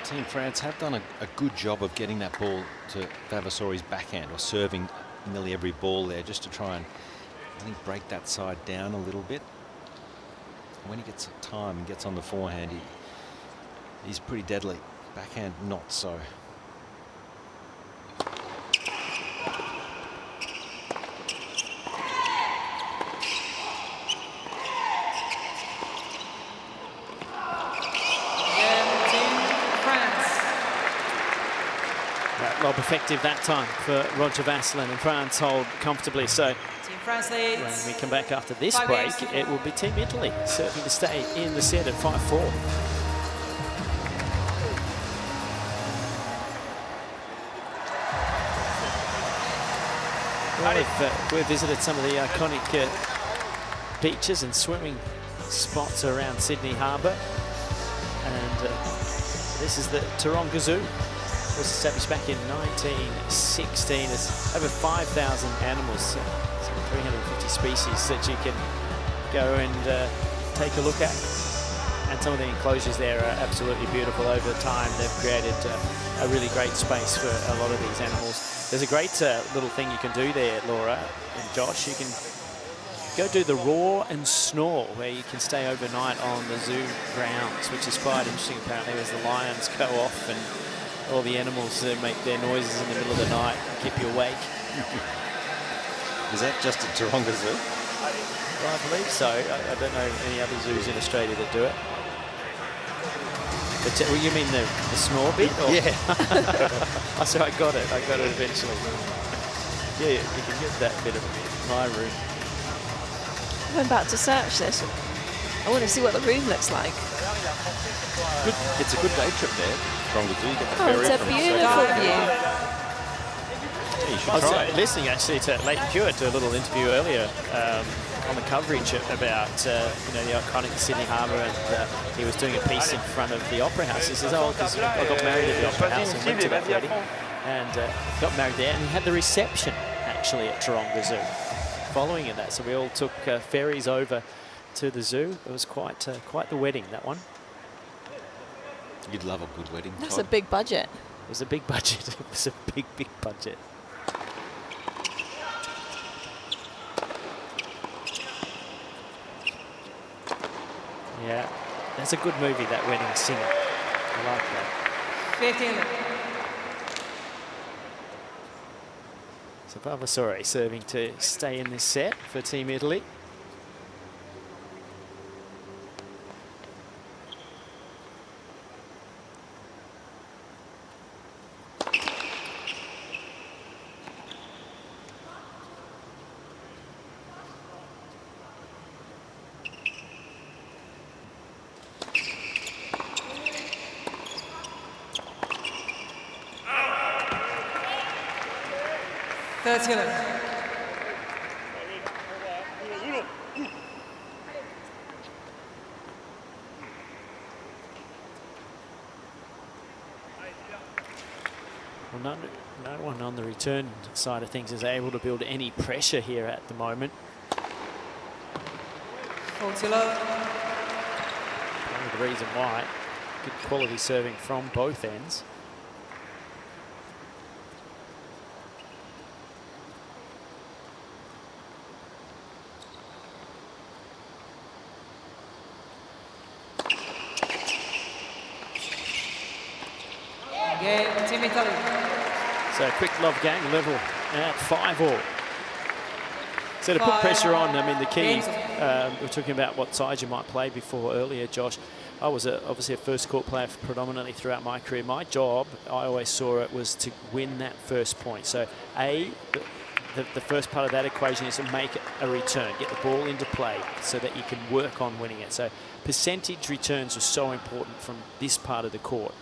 Team France have done a good job of getting that ball to Vavassori's backhand, or serving nearly every ball there, just to try and, I think, break that side down a little bit. When he gets time and gets on the forehand, he's pretty deadly. Backhand, not so. Lob effective that time for Roger-Vasselin, and France hold comfortably. So Team France leads. when we come back after this break, it will be Team Italy serving to stay in the set at 5-4. We've visited some of the iconic beaches and swimming spots around Sydney Harbour, and this is the Taronga Zoo. It was established back in 1916. There's over 5,000 animals, some 350 species that you can go and take a look at. And some of the enclosures there are absolutely beautiful. Over time, they've created a really great space for a lot of these animals. There's a great little thing you can do there, Laura and Josh. You can go do the roar and snore, where you can stay overnight on the zoo grounds, which is quite interesting apparently, as the lions go off and all the animals make their noises in the middle of the night, keep you awake. Is that just at Taronga Zoo? Well, I believe so. I don't know any other zoos in Australia that do it. But well, you mean the snore bit? Or? Yeah. So I got it eventually. Yeah, you can get that bit of my room. I'm about to search this. I want to see what the room looks like. Good. It's a good day trip there. Taronga Zoo. You get the ferry it's a from beautiful view. Yeah, you should I was try it. listening actually to Leighton Hewitt do a little interview earlier on the coverage about you know, the iconic Sydney Harbour, and he was doing a piece in front of the Opera House. He says, "Oh, because I got married at the Opera House and went to that wedding, and got married there, and he had the reception actually at Taronga Zoo following in that." So we all took ferries over to the zoo. It was quite the wedding, that one. You'd love a good wedding. That's Todd. a big budget. It was a big budget. It was a big budget. Yeah, that's a good movie, that Wedding Singer. I like that. 15. So Vavassori serving to stay in this set for Team Italy. Well, no one on the return side of things is able to build any pressure here at the moment. Probably the reason why. Good quality serving from both ends. Game, Team Italy. So a quick love game, level at 5-all. So to put pressure on, I mean, the key, we're talking about what side you might play before earlier, Josh. I was obviously a first court player predominantly throughout my career. My job, I always saw it, was to win that first point. So the first part of that equation is to make a return, get the ball into play so that you can work on winning it. So percentage returns are so important from this part of the court.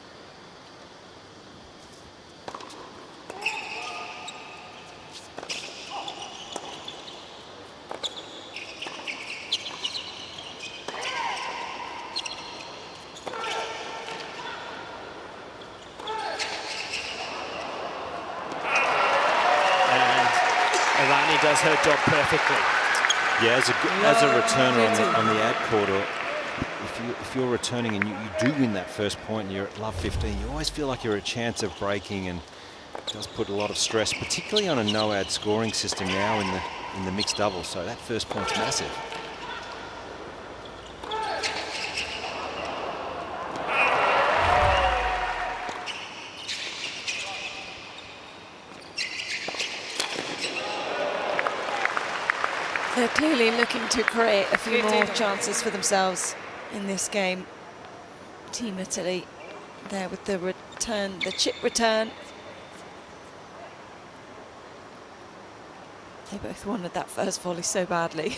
Errani does her job perfectly. Yeah, as a returner on the ad court, or if you're returning and you do win that first point and you're at love 15, you always feel like you're a chance of breaking, and it does put a lot of stress, particularly on a no-ad scoring system now in the mixed double. So that first point's massive. They're clearly looking to create a few more chances for themselves in this game. Team Italy there with the return, the chip return. They both wanted that first volley so badly.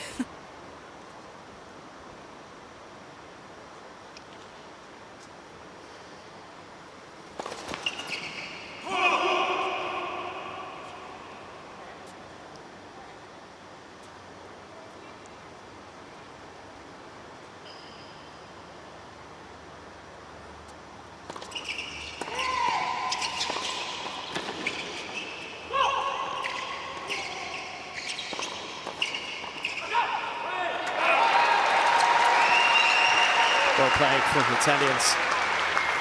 played from the Italians.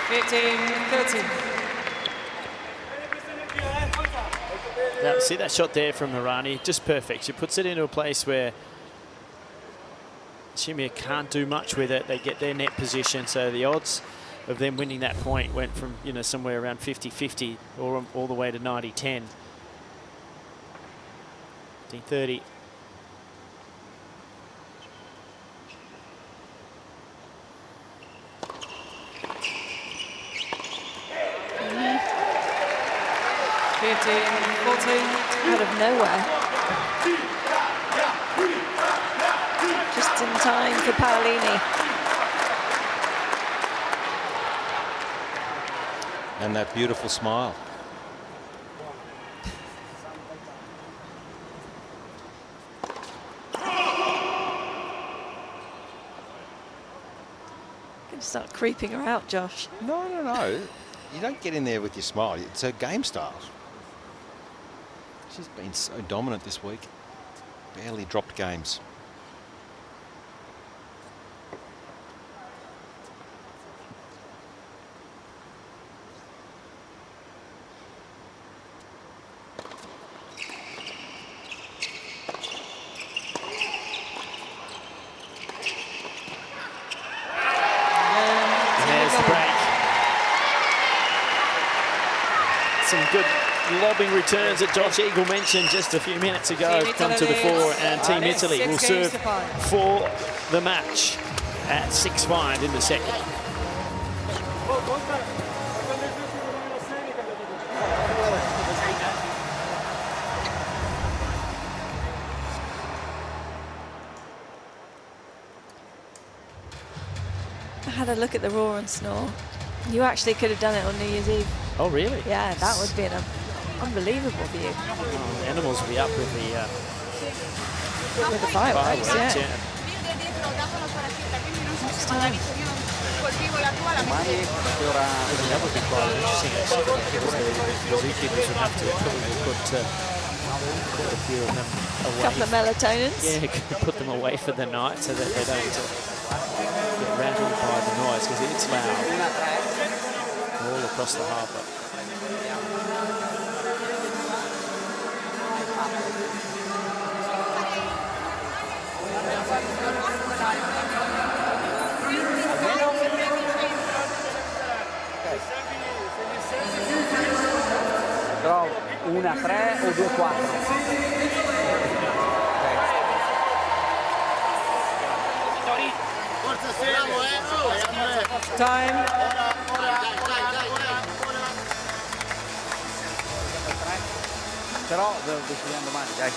15-13. Now, see that shot there from Errani, just perfect. She puts it into a place where Lechemia can't do much with it. They get their net position, so the odds of them winning that point went from, you know, somewhere around 50-50 or all the way to 90-10. 15-30. Out of nowhere. Just in time for Paolini. And that beautiful smile. Gonna start creeping her out, Josh. No. You don't get in there with your smile. It's her game style. She's been so dominant this week. Barely dropped games. There's the break. Some good lobbing returns that Josh Eagle mentioned just a few minutes ago have come to the fore, and Team Italy will serve for the match at 6-5 in the second. I had a look at the roar and snore. You actually could have done it on New Year's Eve. Oh, really? Yeah, that would be an unbelievable view. Oh, the animals will be up with the Fireworks, yeah. That would be quite interesting, actually, because the zookeepers would have to probably put a few of them away. A couple of melatonins. Yeah, put them away for the night so that they don't get rattled by the noise, because it's loud all across the harbour. Però 1-3 o 2-4? Time. Però decidiamo domani, dai.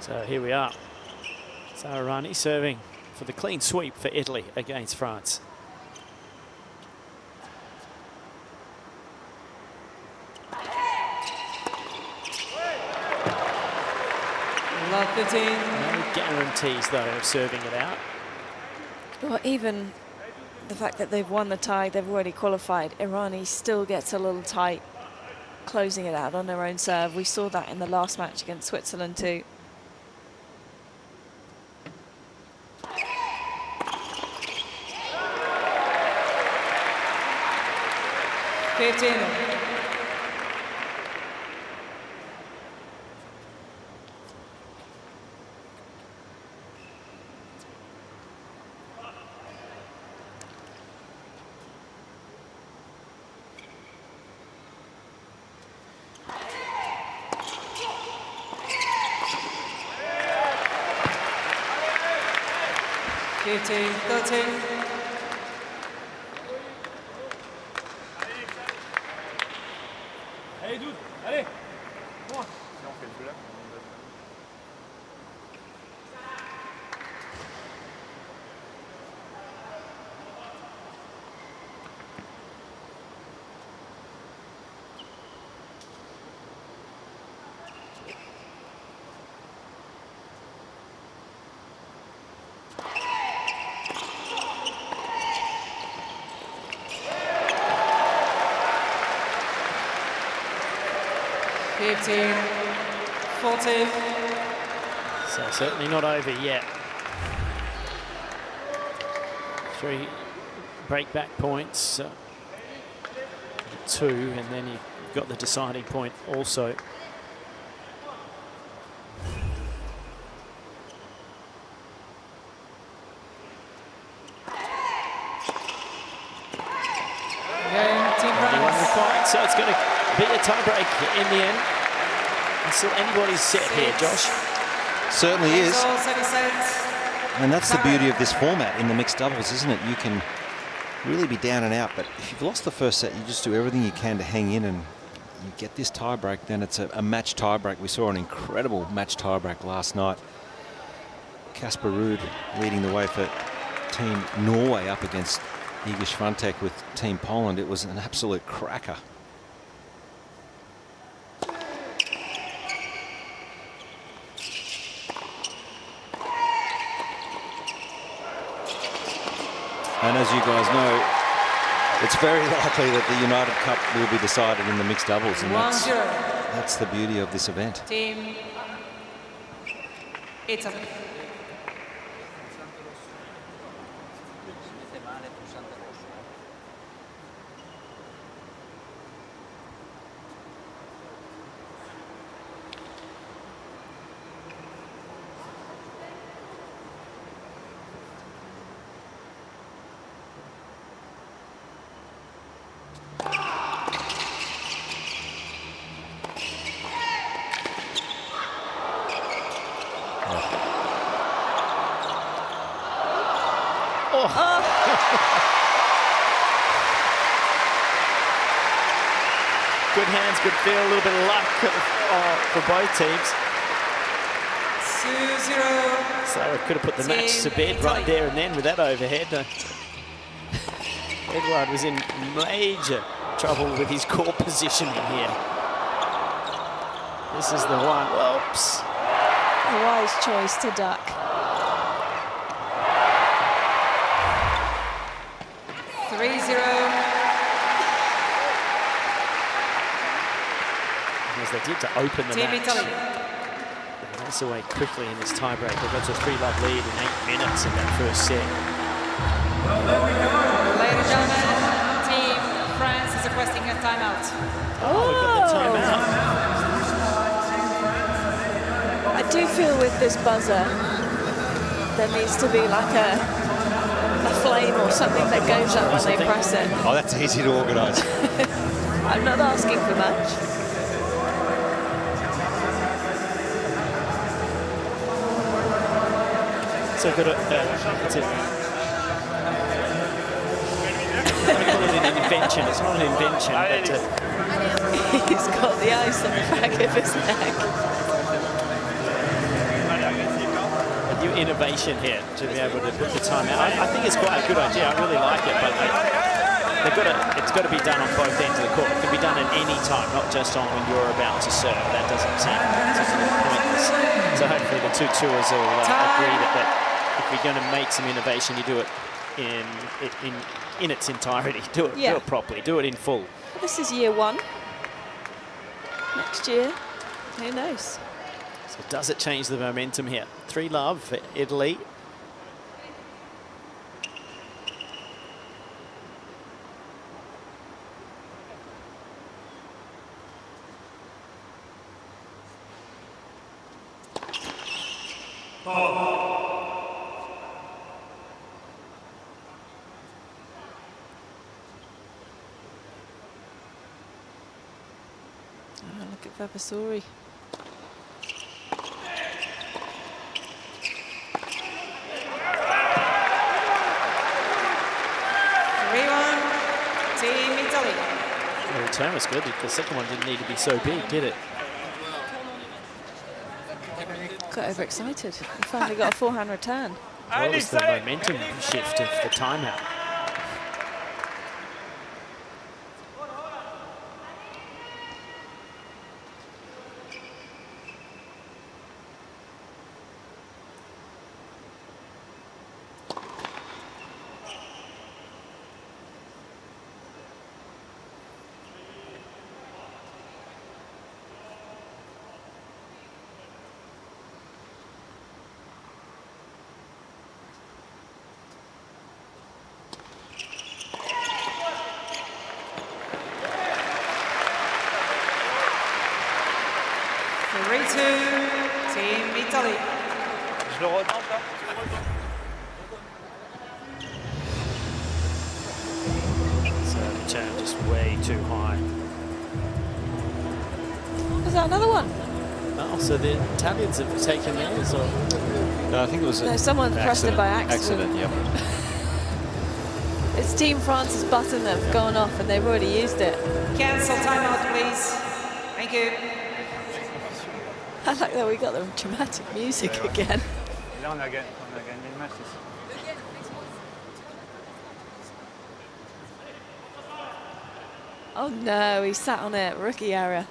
So here we are. Sara Errani serving for the clean sweep for Italy against France. Love 15. No guarantees, though, of serving it out. Well, even the fact that they've won the tie, they've already qualified. Errani still gets a little tight, closing it out on their own serve. We saw that in the last match against Switzerland too. Allez, Doud, allez. Bon. Si on fait le bluff, on donne. 15-14. So certainly not over yet. 3 break-back points, 2, and then you've got the deciding point also. So it's going to be a tie-break in the end. Still anybody's set here, Josh. Certainly is. And that's the beauty of this format in the mixed doubles, isn't it? You can really be down and out, but if you've lost the first set, you just do everything you can to hang in, and you get this tie-break, then it's a match tie-break. We saw an incredible match tie-break last night. Casper Ruud leading the way for Team Norway up against Iga Swiatek with Team Poland. It was an absolute cracker. And as you guys know, it's very likely that the United Cup will be decided in the mixed doubles, and that's the beauty of this event. Team Italy. Good hands, good feel, a little bit of luck for both teams. 2-0. Sara could have put the match to bed right there and then with that overhead. Edouard was in major trouble with his core positioning here. This is the one. Whoops. A wise choice to duck. As they did to open the match. Italy. That's away quickly in this tiebreak. They got to a 3-love lead in 8 minutes in that first set. Ladies and gentlemen, Team France is requesting a timeout. Oh, we got the timeout. I do feel with this buzzer, there needs to be like a flame or something that goes up when they press it. Oh, that's easy to organise. I'm not asking for much. So good at it's a, I call it an invention. It's not an invention, but he's got the ice on the back of his neck. A new innovation here to be able to put the time out. I think it's quite a good idea. I really like it, but it's got to be done on both ends of the court. It can be done at any time, not just on when you're about to serve. That doesn't seem pointless. So hopefully the two tours will agree that if you're going to make some innovation, you do it in its entirety. Do it properly. Do it in full. This is year 1. Next year, who knows? So does it change the momentum here? 3-love for Italy. Look at Vavassori. Team Italy. The return was good. The second one didn't need to be so big, did it? Got overexcited. He finally got a forehand return. What was the momentum shift of the timeout? 3-2, Team Italy. Je le retente là. So return just way too high. Was that another one? Oh, so the Italians have taken theirs, or? No, I think it was No, someone pressed it by Accident, yep. It's Team France's button that have gone off and they've already used it. Cancel timeout, please. Thank you. I like that we got the dramatic music again. Et là, on a gagné le match, c'est ça. Oh no, he sat on it. Rookie error.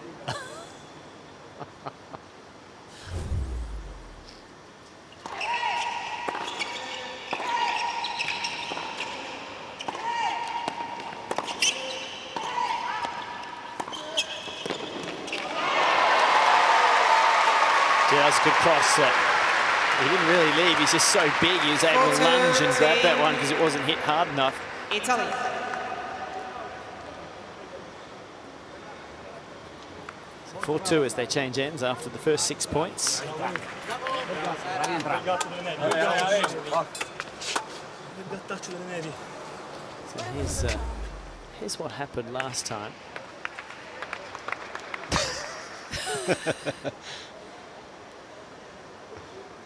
Yeah, that was a good cross. He didn't really leave. He's just so big. He was able to lunge and grab that one because it wasn't hit hard enough. Italy. 4-2 as they change ends after the first 6 points. So here's what happened last time.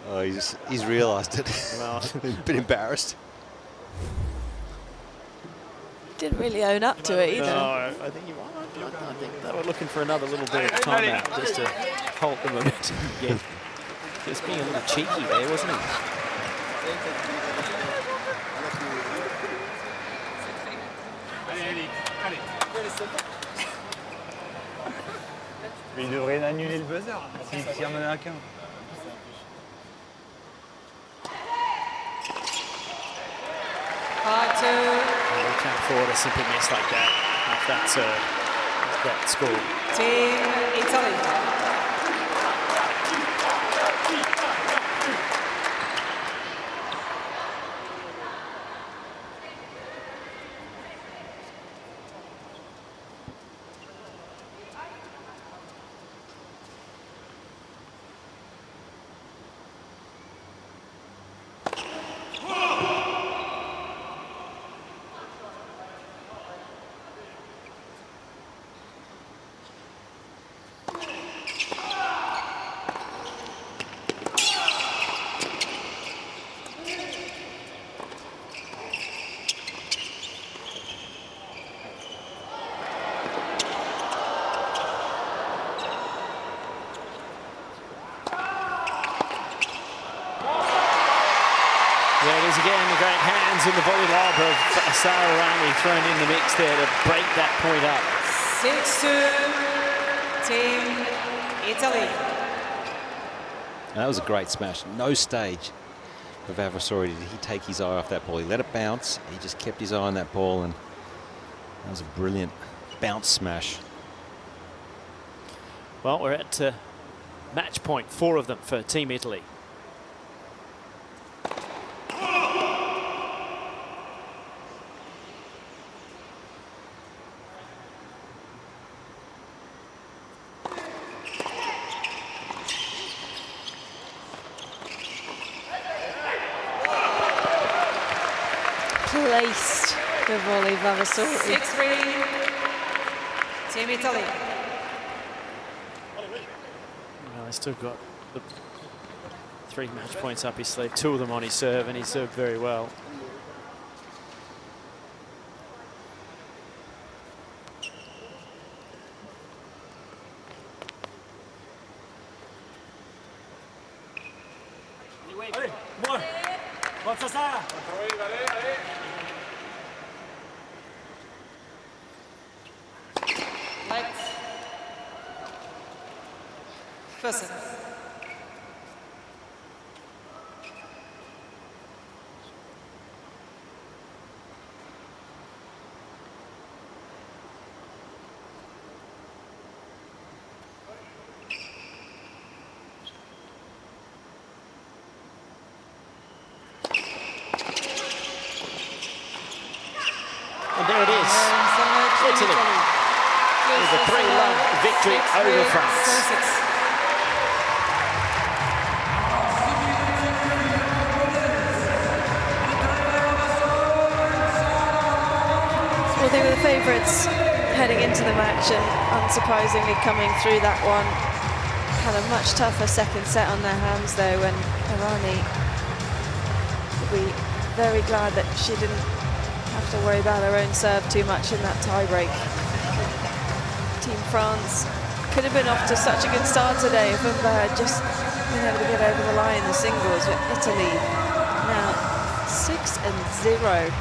Oh, he's realised it. Well, a bit embarrassed. Didn't really own up to it either. No, I think I think they were looking for another little bit of timeout just to hold the momentum again. Just being a little cheeky there, wasn't he? Mais il devrait annuler le buzzer s'il en a qu'un. We can't afford a simple miss like that. If that's that score. Team Italy. There it is again, the great hands in the volley lob of Sara Errani thrown in the mix there to break that point up. 6-2, Team Italy. That was a great smash. No stage for Vavassori did he take his eye off that ball. He let it bounce. He just kept his eye on that ball, and that was a brilliant bounce smash. Well, we're at match point, 4 of them for Team Italy. Placed the volley, Vavassori. 6-3, Team Italy. Well, he's still got the 3 match points up his sleeve, 2 of them on his serve, and he served very well. Forza Sara! Light. First. And there it is, Italy with a 3-love victory over France. Well, they were the favourites heading into the match, and unsurprisingly coming through that one. Had a much tougher second set on their hands though, and Errani will be very glad that she didn't have to worry about her own serve too much in that tie-break. Team France could have been off to such a good start today if Umber had just been able to get over the line in the singles, with Italy now 6-0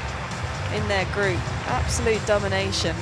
in their group. Absolute domination.